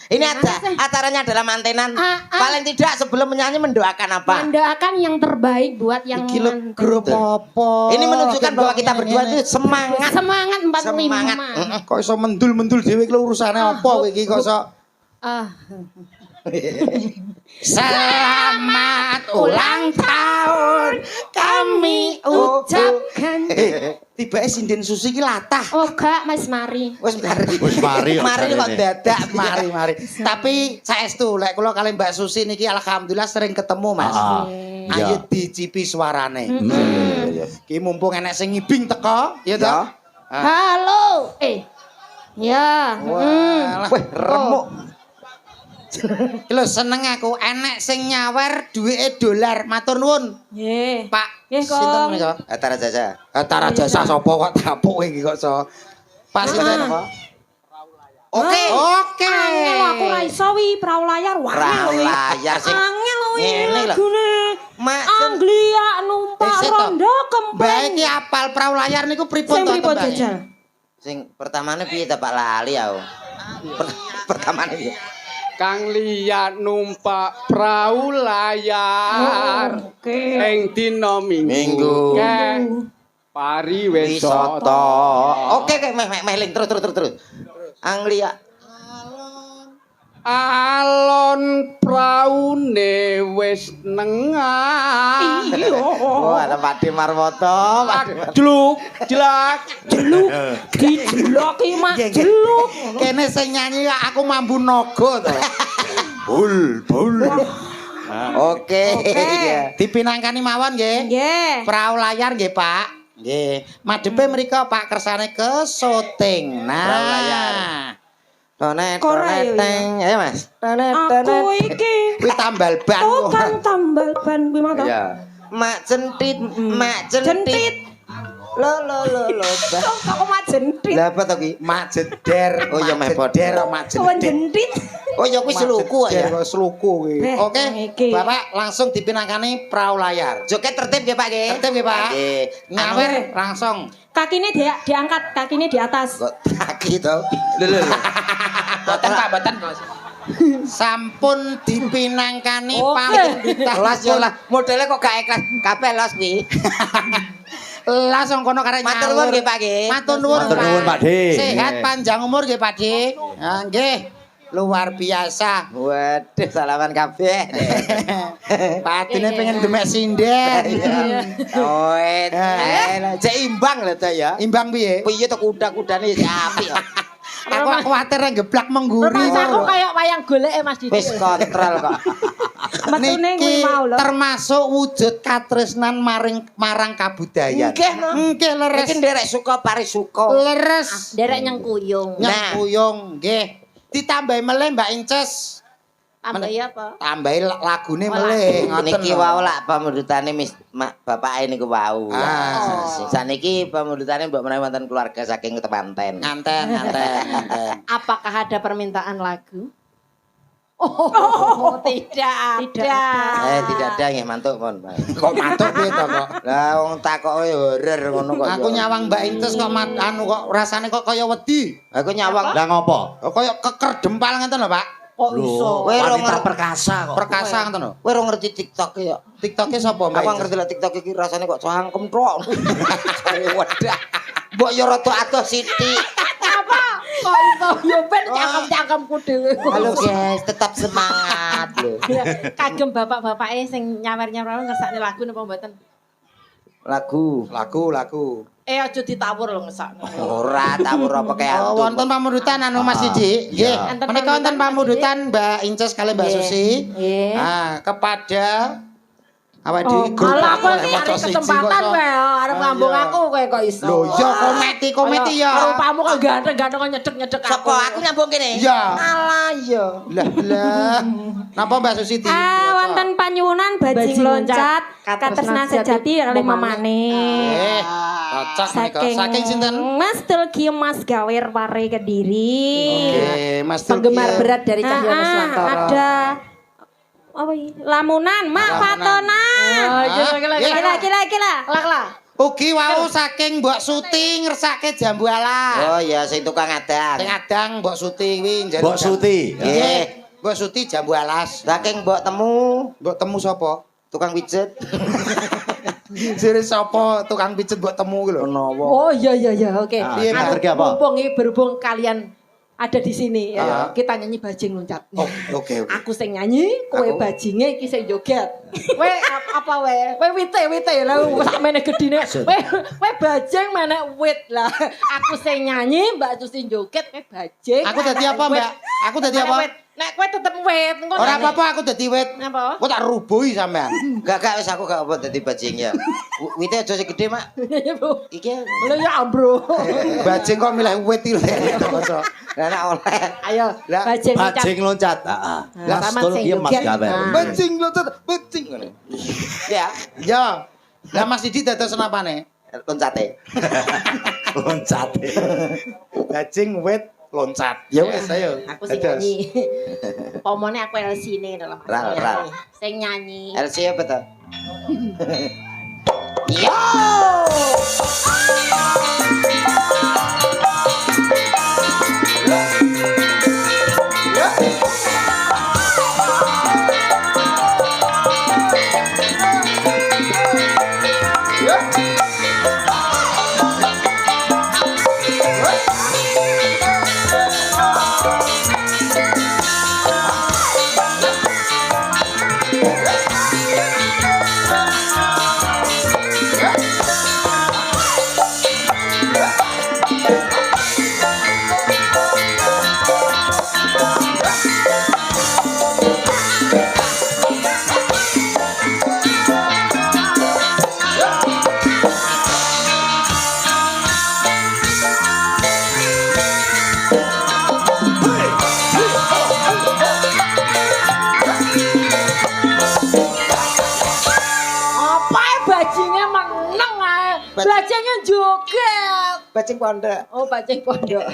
Ini ada acaranya adalah mantenan. Paling tidak sebelum menyanyi mendoakan apa? Mendoakan yang terbaik buat yang Iki lho manten. grup apa? Ini menunjukkan bahwa kita berdua itu semangat. Semangat 45. Semangat. Kok iso mendul-mendul dhewe iki lho urusane apa kowe iki kok iso Ah, Selamat ulang tahun kami ucapkan. Tibake sinden Susi iki latah. Oh, gak, Mas Mari. Wis mari. Wis mari. Mari kok dadak Mari. Tapi saestu lek kula kali Mbak Susi niki alhamdulillah sering ketemu Mas. Ayo dicipi suarane. Ki mumpung enek sing ngibing teko, ya toh? Halo. Ya. Walah. Wih, remuk. Lho seneng aku enek sing nyawer duwike dolar. Matur nuwun. Nggih. Pak. Nggih, Kong. Sinten menika? Atara jaja. Antara jasa sapa kok tapuk iki kok iso. Pas sinten apa? Oke. Angel aku ra iso wi prau layar. Wah, Prau layar sing angel wi. ngene lho. Lagune Mak Anglia numpak Sik to. rondo kempeng. Baik iki apal prau layar niku pripun Sing to pripun tembake? jajal? sing pertamane piye ta Pak lali aku. Pertamane piye? Kang liat numpak prau layar ing dina Minggu. Pari wisata. Wisata. Oke meh ling terus. Anglia. Alon praune wis nengah. Oh, ada Pakde Marwoto. Jeluk, jelak. Dijelok iki mak jeluk. Kene sing nyanyi aku mambu naga to. Bul. Oke. Dipinangkani mawon nggih. Nggih. Prau layar nggih, Pak. Nggih. Madhepe mriko Pak kersane ke syuting. Prau layar. Nah. Tonet Korea, teng. Ayo Mas. Aku iki Kuwi tambal ban. tukang tambal ban kuwi mah to. Iya. Mak centit. Jentit. Lo. Kok mak jentit. Lah apa to ki? Mak jeder. Oh, iya, mak meh jeder, mak Kok jeder. jentit. Oh ya kuwi seluku ya. Seluku kuwi. Eh, Oke. iki. Bapak langsung dipinangkani prau layar. Joget tertib nggih Pak nggih. Tertib nggih, Pak. Nggih. Nyawer langsung. Kakine diangkat, kakine di atas. Kok kaki to? Lho. Boten Pak, boten. Sampun dipinangkani Oke. pamit Kelas yo lah. Modele kok gak ikhlas. Kabeh los kuwi. Langsung kono karek nyaur. Matur nuwun nggih Pak nggih. Matur nuwun. Matur nuwun, Pak De. Sehat panjang umur nggih Pak De. Ah, nggih. Luar biasa. Waduh, salaman kabeh. Pak Dene pengen demek sinden. Oh, cek imbang lho ta ya. Imbang piye? Piye to kuda-kudane ya apik. Aku kuwatir geblak mengguri. Rumahku kayak wayang golek Mas Didi. Wis kontrol kok. Metune kuwi Niki mau lho. termasuk wujud katresnan marang kabudayan. Nggih, no. Nggih leres. Iki nderek suka parisuka. Leres. Derek nyengkuyung. Nyangkuyung nggih. Ditambahi meleh Mbak Inces. Tambah ya apa? Tambahi lagune meleh ngoten. Niki wau lak pamundutane bapake niku wau. Ah. Saniki pamundutane mbok menawi wonten keluarga saking tepanten. Nganten. Apakah ada permintaan lagu? Oh, tidak. Tidak ada nggih mantuk pun. Kok matuk piye to kok? Lah wong takoke horor ngono kok. Aku nyawang Mbak Inces kok anu kok rasane kok kaya wedi. Aku nyawang. Lah ngopo? Kok kaya keker dempal ngeten lho, Pak. Kok iso? Kowe ora Wanita perkasa kok. Perkasa ngeten lho. Kowe ora ngerti TikTok ya. TikToknya sapa Mbak Aku Inces? ngerti lah TikTok iki rasane kok cangkem tok. Wadah. Mbok yo rada adoh sithik. Kok iso yo ben cangkem-cangkemku dhewe. Halo guys, tetap semangat lho. Kagem bapak-bapake sing nyawer-nyawer ngersakne lagu napa mboten? Lagu. Lagu. Aja ditawur lho ngesakne. Ora tawur apa kayak Oh, wonten pamundutan anu Mas Didi. Nggih. Enten Menika wonten pamundutan Mbak Inces kali Mbak Susi. Nggih. Ah, kepada awak dhewe grup Malah aku apa, iki maca arep siji kesempatan kok. wae arep ngambung aku kowe kok iso. Lho, ya kometi ya. Rupamu kok ganteng-ganteng kok nyedek-nyedek aku. Sapa aku nyambung kene? Iya. Alah iya. Lah. Napa Mbak Susi di? Wonten panyuwunan bajing loncat katresnan sejati oleh mamane. Cocok menika. Saking sinten? Mas Tulki Mas Gawer Pare Kediri. Oke, Mas Tulki. Penggemar berat dari Cahyono Swantara. Ada apa ini? Lamunan, Mak Fatona. Oh, Gila. Lah. Ugi wau saking Mbok Suti ngersake jambu alas. Oh iya sing tukang adang. Sing adang Mbok Suti kuwi njaluk. Mbok Suti. Nggih. Mbok Suti jambu alas. Saking mbok temu Mbok temu sapa? tukang pijet. Jere sapa tukang pijet mbok temu ku lho. Menawa. Oh iya oke. Ah, Piye, Mbak? Pergi apa? Mumpung iki berhubung kalian ada di sini ya. Kita nyanyi bajing loncat. Oh, oke. Aku sing nyanyi, kowe Aku? bajinge iki sing joget. Kowe apa wae? Kowe wite lah sak mene gedine. Kowe bajing menek wit lah. Aku sing nyanyi, Mbak Susi joget, kowe bajing. Aku dadi apa, Mbak? Aku dadi apa? Nek kowe tetep wit. Engko Ora apa-apa aku dadi wit. Apa? Kok tak rubuhi sampean. Enggak wis aku gak apa dadi bajing ya. Wite aja sing gedhe, Mak. Iki Lho ya, Bro. Bajing kok milih wit iki lho. lah nek oleh. Ayo, Lah, bajing loncat. Bajing loncat. Heeh. Lah, Mas taman Tulki sing Mas joget. Gawer. Nah. Bajing loncat, bajing ngono. Ya, Ya. Lah Mas Didi dados napane? loncate. Loncat. Bajing wit loncat. Ya wis ayo. Aku sing Dados. nyanyi. Pomone aku LC ne dalam. Ral. Sing nyanyi. LC apa to? Yo! Bajingnya joget. Bajing pondok. Oh, bajing pondok.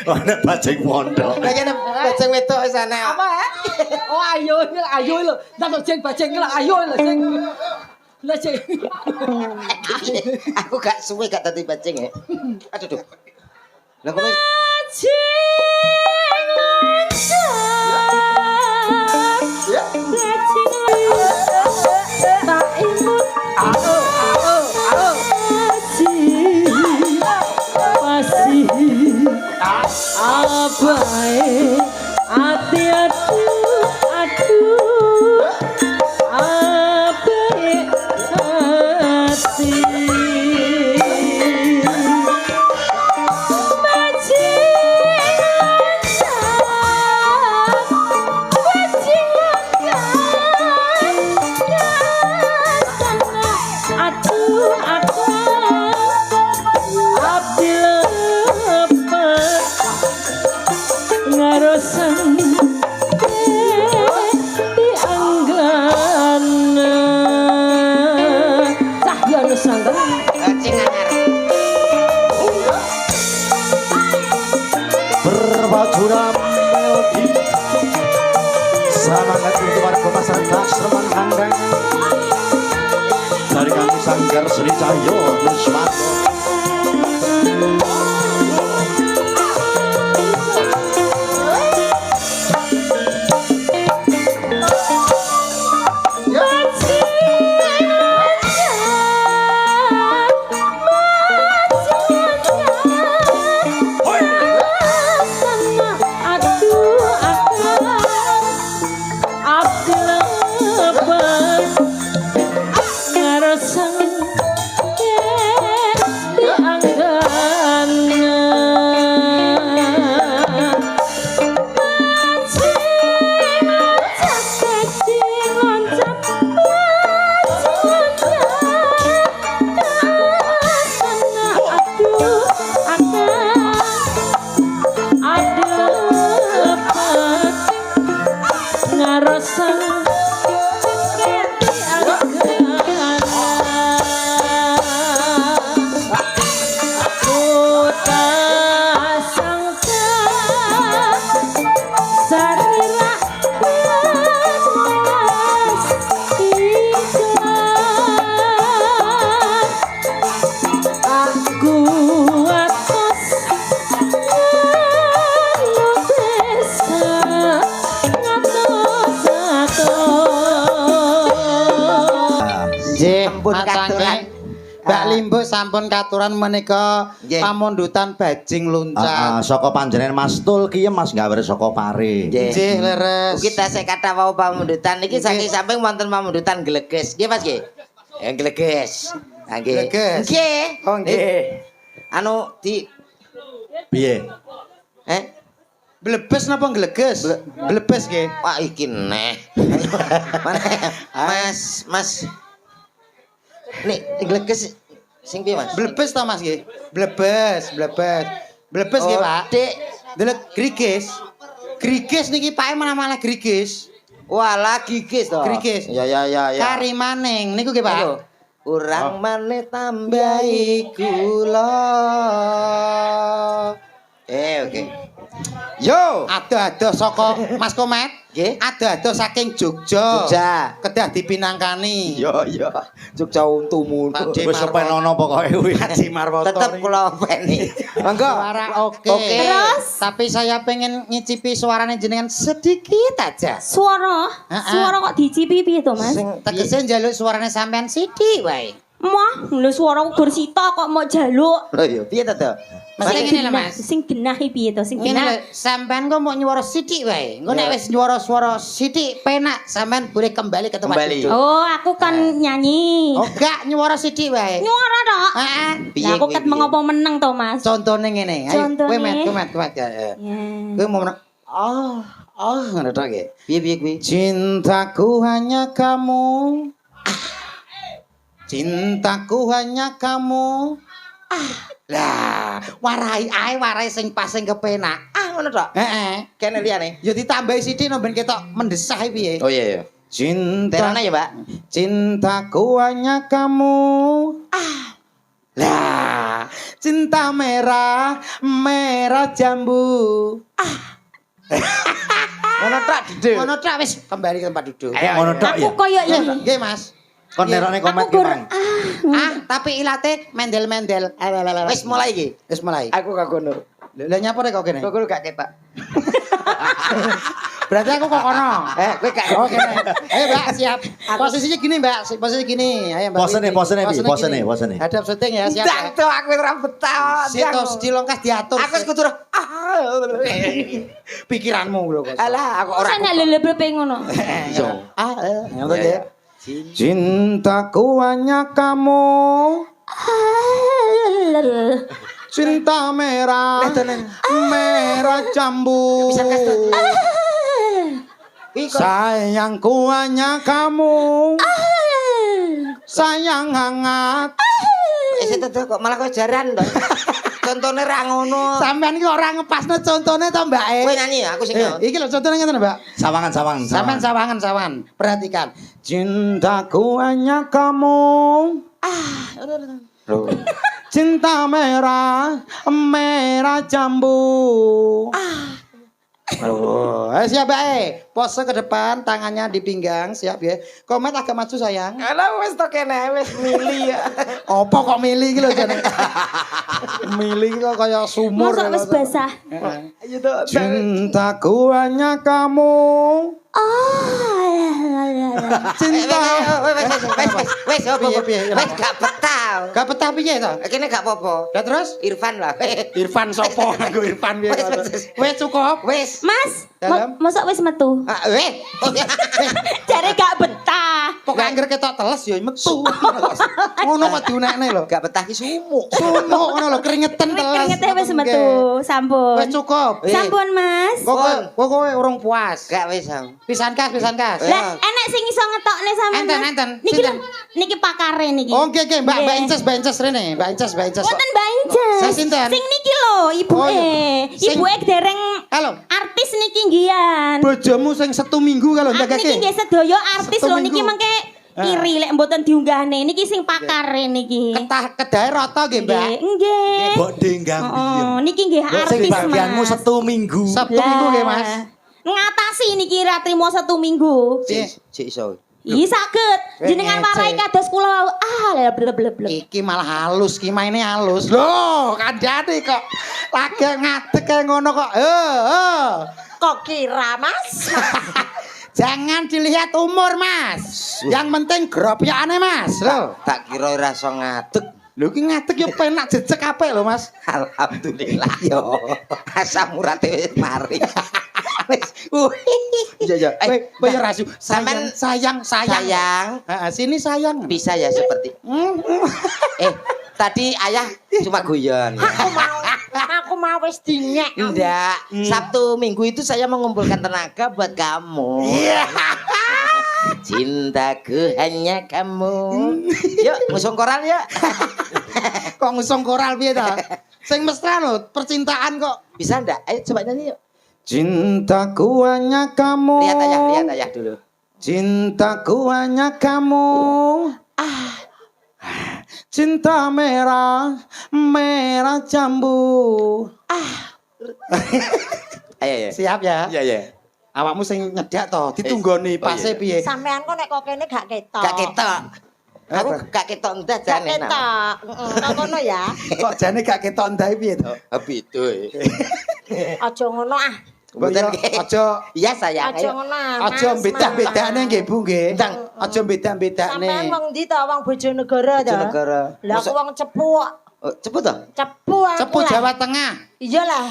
Ana bajing pondok. Kayaknya bajing wedok sana. Apa ya? Oh, ayo lho. Ndak bajing lah, ayo lho sing. Lah sing. Aku gak suwe gak dadi bajing ya. Aduh. Lah kok Bajing loncat. Tak imut. Abae ati aduh aduh abae ati Berbajuran melodi semangat untuk warga masyarakat Sleman Handeng dari kami Sanggar Sri Cahyo Nuswanto. Mbak Limbo sampun katuran menika pamundutan bajing loncat. Saka panjenengan Mas Tul ki Mas gawe saka pare. Nggih leres. Kita sik kata wau pamundutan iki saking samping wonten pamundutan gleges. Nggih Mas nggih. Yang gleges. Ha nggih. Nggih. Oh nggih. Anu di Piye? Blebes napa gleges? Blebes nggih. Wah iki neh. Mas. Nih, gleges sing piye Mas? Blebes ta Mas nggih? Blebes nggih Pak. Dik, Delok grigis. Grigis niki Pak malah grigis. walah gigis to. Grigis. Ya. Kari maning niku nggih Pak. Urang maneh tambahi kula. Oke. Yo, Ado-ado saka Mas Komet. nggih. Ado-ado saking Jogja. Jogja. Kedah dipinangkani. Yo. Jogja untumu. Pak D. Wis sepenono pokoke kuwi. Haji Marwoto. Tetep kula openi. Monggo. Suara oke. Terus? Tapi saya pengen ngicipi suaranya jenengan sedikit aja. Suara kok dicipi piye to, Mas? Sing Tegese njaluk suaranya sampean sithik wae. Mah, lho suaraku gur sita kok mau jaluk. lho yo, piye to? Mas ngene lho Mas. Sing genah iki piye to? Sing Ngene lho, genah. sampean kok mau nyuara sithik wae. Engko nek wis nyuara suara sithik penak, sampean boleh kembali ke tempat Kembali. duduk. Oh, aku kan nyanyi. Oh, gak nyuara sithik wae. Nyuara tok. Heeh. Lah aku ket mengopo meneng to, Mas? Contone ngene. Ayo, kowe Contone. met. Ya. Ya. Kowe mau menang. Ngono tok nggih. Piye kuwi? Cintaku hanya kamu. Cintaku hanya kamu. Lah, warai sing pas sing kepenak. Ngono tok. Heeh. Kene liyane. Ya ditambahi sithik no ben ketok mendesah piye. Oh iya. Terana ya, Pak. Cintaku hanya kamu. Lah, cinta merah jambu. Ngono tok dede. Ngono tok wis kembali ke tempat duduk. Ngono tok ya. Aku koyo iki. Nggih, Mas. Kon nerone komet Aku ki, gur Mang. Tapi ilate mendel-mendel. Wis mulai iki. Wis mulai. Aku gak ngono. Lah nyapa rek kok kene? Kok gak ketok. Berarti aku kok kono. Kowe gak Oh, kene. Ayo, Mbak, siap. Posisinya gini, Mbak. Posisi gini. Ayo, Mbak. Posene, gini. posene. Hadap syuting ya, siap. Ndang to aku ora betah. Situs dilongkas diatur. Aku wis kudu Pikiranmu lho kok. Alah, aku ora. Ora nek lelebepe ngono. Ngono ya. Cintaku hanya kamu. Cinta merah. Merah jambu. Sayangku hanya kamu. Sayang hangat. Kok malah kok jaran to. Contone ra ngono. Sampeyan iki ora ngepasno contone to, Mbak. Kowe nyanyi ya, aku sing nyanyi. Iki lho contone ngene, Mbak. Sawangan. Sampeyan sawangan. Perhatikan. Cintaku hanya kamu. Cinta merah, merah jambu. Siap bae. Pose ke depan, tangannya di pinggang, siap ya. Komet agak maju sayang. Alah wis to kene, wis mili ya. Apa kok milih iki lho jane. Milih kok kaya sumur. Mosok wis basah. Ayo to. Cintaku hanya kamu. Cinta. Wis gak betah. Gak betah piye to? Kene gak apa-apa. Lah terus Irfan lah. Irfan sopo? Aku Irfan piye? Wis cukup. Wis. Mas, Dalam? mosok wis metu. Weh. Jare gak betah. Pokoke angger ketok teles ya metu. Ngono kok diunekne lho. Gak betah ki sumuk. Sumuk ngono lho keringetan teles. Kringete wis metu. Sampun. Wis cukup. Sampun, Mas. Kowe urung puas. Gak wis. Sam. Pisan kas. Lah, enek sing iso ngetokne sampean. Enten. Niki lho, Sinten? niki pakare niki. Oh, oke, Mbak Nggih. Inces rene. Mbak Inces. Wonten Mbak Inces. Saya sinten? Sing niki lho, ibuke. Oh, iya. Sing- Ibuke dereng Halo. artis niki ngian. Bojomu sing 1 minggu kalau Niki ndagake. nggih sedaya artis Satu lho niki minggu. mengke kiri lek mboten diunggahne. Niki sing pakare niki. Ketah kedahe rata nggih, Mbak. Nggih. Mbok denggang piye? Niki nggih Sing artis bagianmu Mas. 1 minggu. Sabtu minggu nggih, Mas. Ngatasi niki ra trimo 1 minggu. Cik iso. Ih saged. Jenengan warai kados kula bleb. Iki malah halus, ki maine halus. Loh, kandhane kok lagi ngadeg kaya ngono kok. Kok kira, Mas? Jangan dilihat umur, Mas. Yang penting gropyakane, Mas. Loh, Tak kira ora iso ngadeg. lho ki ngadeg ya penak jejeg apik lho, Mas. Alhamdulillah yo. Asam urate wis mari. Wis. Iya. Kowe ya rasu. Sayang. Sayang. Heeh, sini sayang. Bisa ya seperti. Tadi ayah cuma guyon. Ya. Aku mau wis dinyek. Enggak, Sabtu Minggu itu saya mengumpulkan tenaga buat kamu. Cintaku hanya kamu. Yuk, ngusung koral ya. Kok ngusung koral piye ta? Sing mesra lho, percintaan kok. Bisa enggak? Ayo coba nyanyi yuk. Cintaku hanya kamu. Lihat ayah dulu. Cintaku hanya kamu. Cinta merah, merah jambu. Ayo. Siap ya? Iya. Awakmu sing nyedak to, ditunggoni pase piye? Sampean kok nek kok kene gak ketok. Gak ketok. Aku gak ketok endah Gak jane. ketok. Kok ngono ya. Kok jane gak ketok ndahe piye to? Abi itu. Aja ngono ah. Mboten Aja Iya sayang. Aja ngono ah. aja Mas, beda-bedane nggih Bu nggih. Ndang. Aja beda-bedane. Sampean wong ndi to? Wong Bojonegoro to? Bojonegoro. Lah aku wong Cepu kok. Cepet toh? Cepu aku. Cepu lah. Jawa Tengah. Iya lah.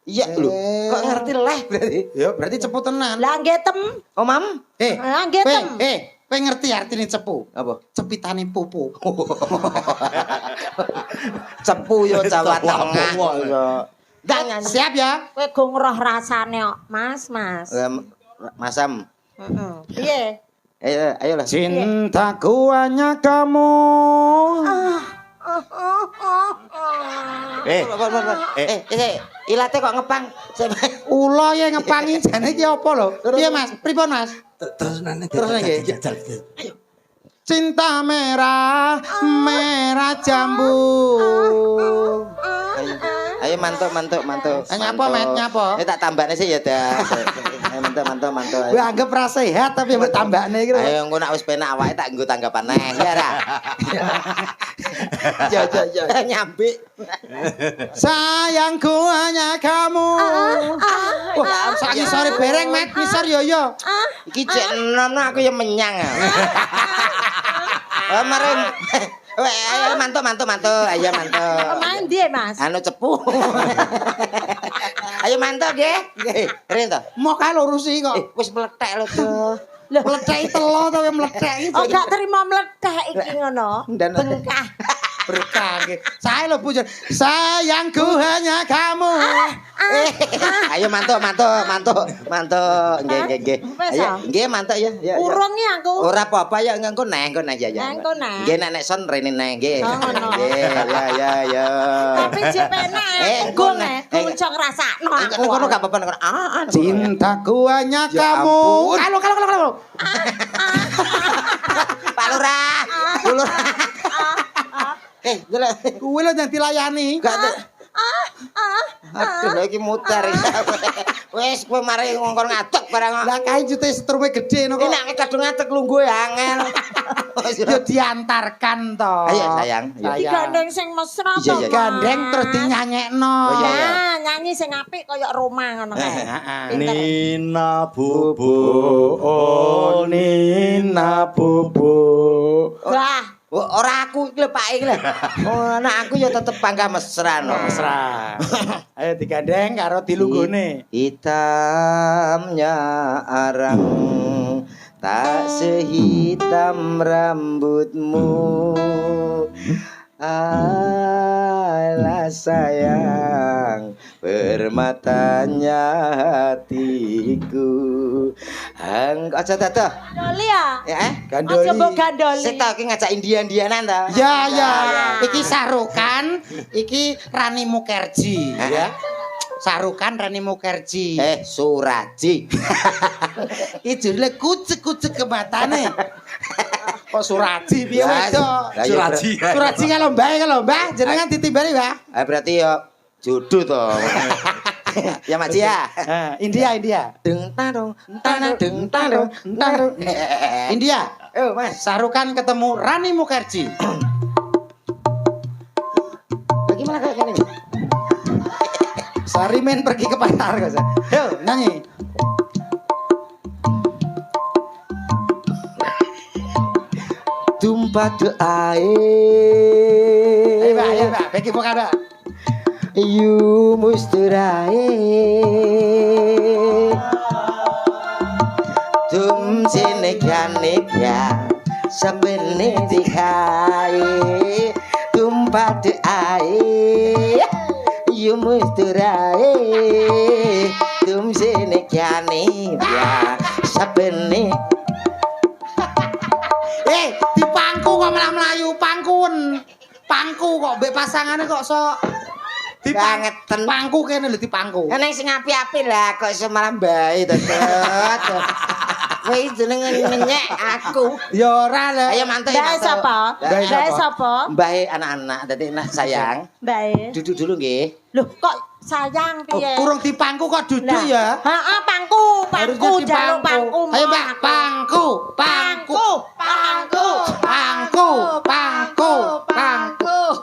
Iya lho. Kok ngerti leh berarti? Ya berarti cepu tenan. Lah nggih tem. Oh, Mam. Lah nggih tem. Kowe ngerti artine cepu? Apa? Cepitane pupu. Cepu yo Jawa Tengah. Siap ya? Kowe go ngeroh rasane kok, Mas. Masam. Heeh. Piye? Ayolah. Cintaku hanya kamu. Ilate kok ngepang. Ula ya ngepangi jane iki apa lho? Piye Mas? Pripun Mas? Terus nane jajal. Cinta merah, merah jambu. Ayo mantuk. Nyapa, Met? Nyapa? Tak tambahne sih ya dah. Ayo mantuk. Gue anggap ra sehat tapi mbok tambahne iki lho. Ayo engko nek wis penak awake tak nggo tanggapan neh, ya ra. Ya. Nyambi. Sayangku hanya kamu. Wah, saiki sore bereng, Met. Misor yo yo. Iki cek enom aku ya menyang. Mari. Ayo mantuk. Ayo mantuk. Main dia, Mas. Anu cepu. Ayo mantuk nggih. Nggih, ren to. Mau kae lurusi kok. Wis mlethek lho to. Mletheki telo to mletheki. Oh gak terima mledek iki ngono. Dan- Bengkah. Berkah nggih. Saya lho Bu. Sayangku hanya kamu. Ayo mantuk. Nggih. Wes, Ayo, ah. nggih mantuk ya. Ya. Urung iki aku. Ora apa-apa ya engko neng ya. Engko neng. Nggih nek son rene neng nggih. Oh, ngono. Nggih, ya. Tapi jek penak. Engko Gue kuncok rasakno aku. Engko gak apa-apa engko. Cintaku hanya Ya kamu. ampun. Kalau. Pak Lurah. Delok. Kuwi lho yang dilayani. Gak ada. Aduh, lagi muter. Wes kowe mari ngongkon ngadeg barang. Lah kae jute setrume gede no kok. Nek kadung ngadeg lungguh angel. Yo diantarkan to. Ayo sayang. Iki gandeng sing mesra Iya, to. iya. Gandeng terus dinyanyekno. Oh, iya, iya. Nah, nyanyi sing apik kaya Roma ngono kae. Pinter. Nina bubu, oh Nina bubu. Wah, Ora aku iki lho Pak iki lho. Oh, nek aku ya tetep bangga mesra no. Mesra. Ayo digandeng karo dilunggune. Hitamnya arang tak sehitam rambutmu. Alah sayang permatanya hatiku. Aja tata. Gandoli ya? Gandoli. Aja mbok gandoli. Sik ta iki ngajak Indian-Indianan ta. Ya. Iki Sarukan, iki Rani Mukherjee ya. Sarukan Rani Mukherjee. Suraji. Iki judule kucek-kucek ke matane. Kok Suraji piye wedok? Lah, ya, Suraji kalau Mbah jenengan ditimbali, Mbah. Berarti ya jodoh to. Ya Mak ya. India. Deng tarong, deng tarong. India. Oh, Mas. Sarukan ketemu Rani Mukherjee. Bagaimana kayak gini? Sarimen pergi ke pasar kok. Yo, nyanyi. Tumpah doae. Ayo, Mbak. Bagi bukan, Mbak. You musturae. Tum sene kane ya. Sabene dikai. Tumpah doae. You musturae. Tum sene kane ya. Sabene Di pangku kok malah melayu pangkun. Pangku kok mbek pasangane kok sok Bangeten. Pangku kene lho di pangku. Neng sing api-api lah kok iso malah bae to. Kowe jenenge nyek aku. Ya ora lho. Ayo mantuk. Bae sapa? Bae sapa? Bae anak-anak dadi nak sayang. Bae. Duduk dulu nggih. Loh, kok sayang piye? Kurang di pangku kok duduk ya. Heeh, pangku, Harusnya di jaluk pangku. Ayo Mbak, pangku.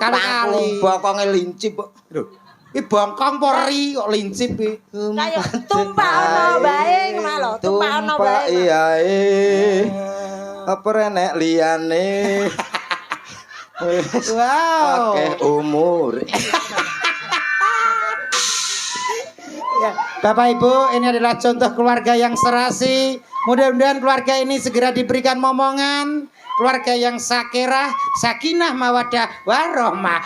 Kali-kali. Bokonge lincip kok. Lho, iki bongkong pori kok lincip iki. Kayak tumpah ono bae ngono lho, tumpah ono bae. Iyae. Apa renek liyane? Wow. Oke, umur. Ya, Bapak Ibu, ini adalah contoh keluarga yang serasi. Mudah-mudahan keluarga ini segera diberikan momongan. Keluarga yang sakinah, mawaddah, warahmah.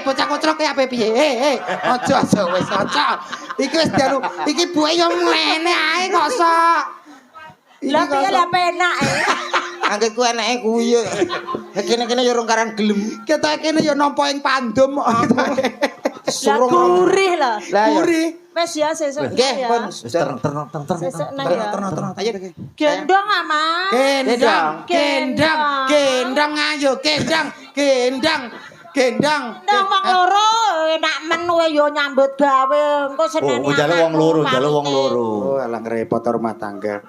Bocah kocrok ya apa piye? Aja wis aja. Iki wis dianu, iki buke yo mlene ae kok sok. Lah piye lah penak e. Angger ku enake kuwi yo. Kene-kene yo rong karan gelem. Kita kene yo nampa ing pandem kok. Lah gurih lah. Gurih. Wes ya sesuk. Nggih, pun. Terang. Sesuk nang ya. Ayo. Gendong ama. Gendang ayo gendang. Nang wong loro enak men kowe yo nyambut gawe engko seneni. Oh, njaluk wong loro. Oh, alah ngrepot rumah tangga.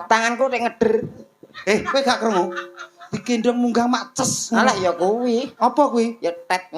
Tanganku nek ngeder. Kowe gak krungu? Digendong munggah mak ces. Alah ya kuwi. Apa kuwi? Ya tet.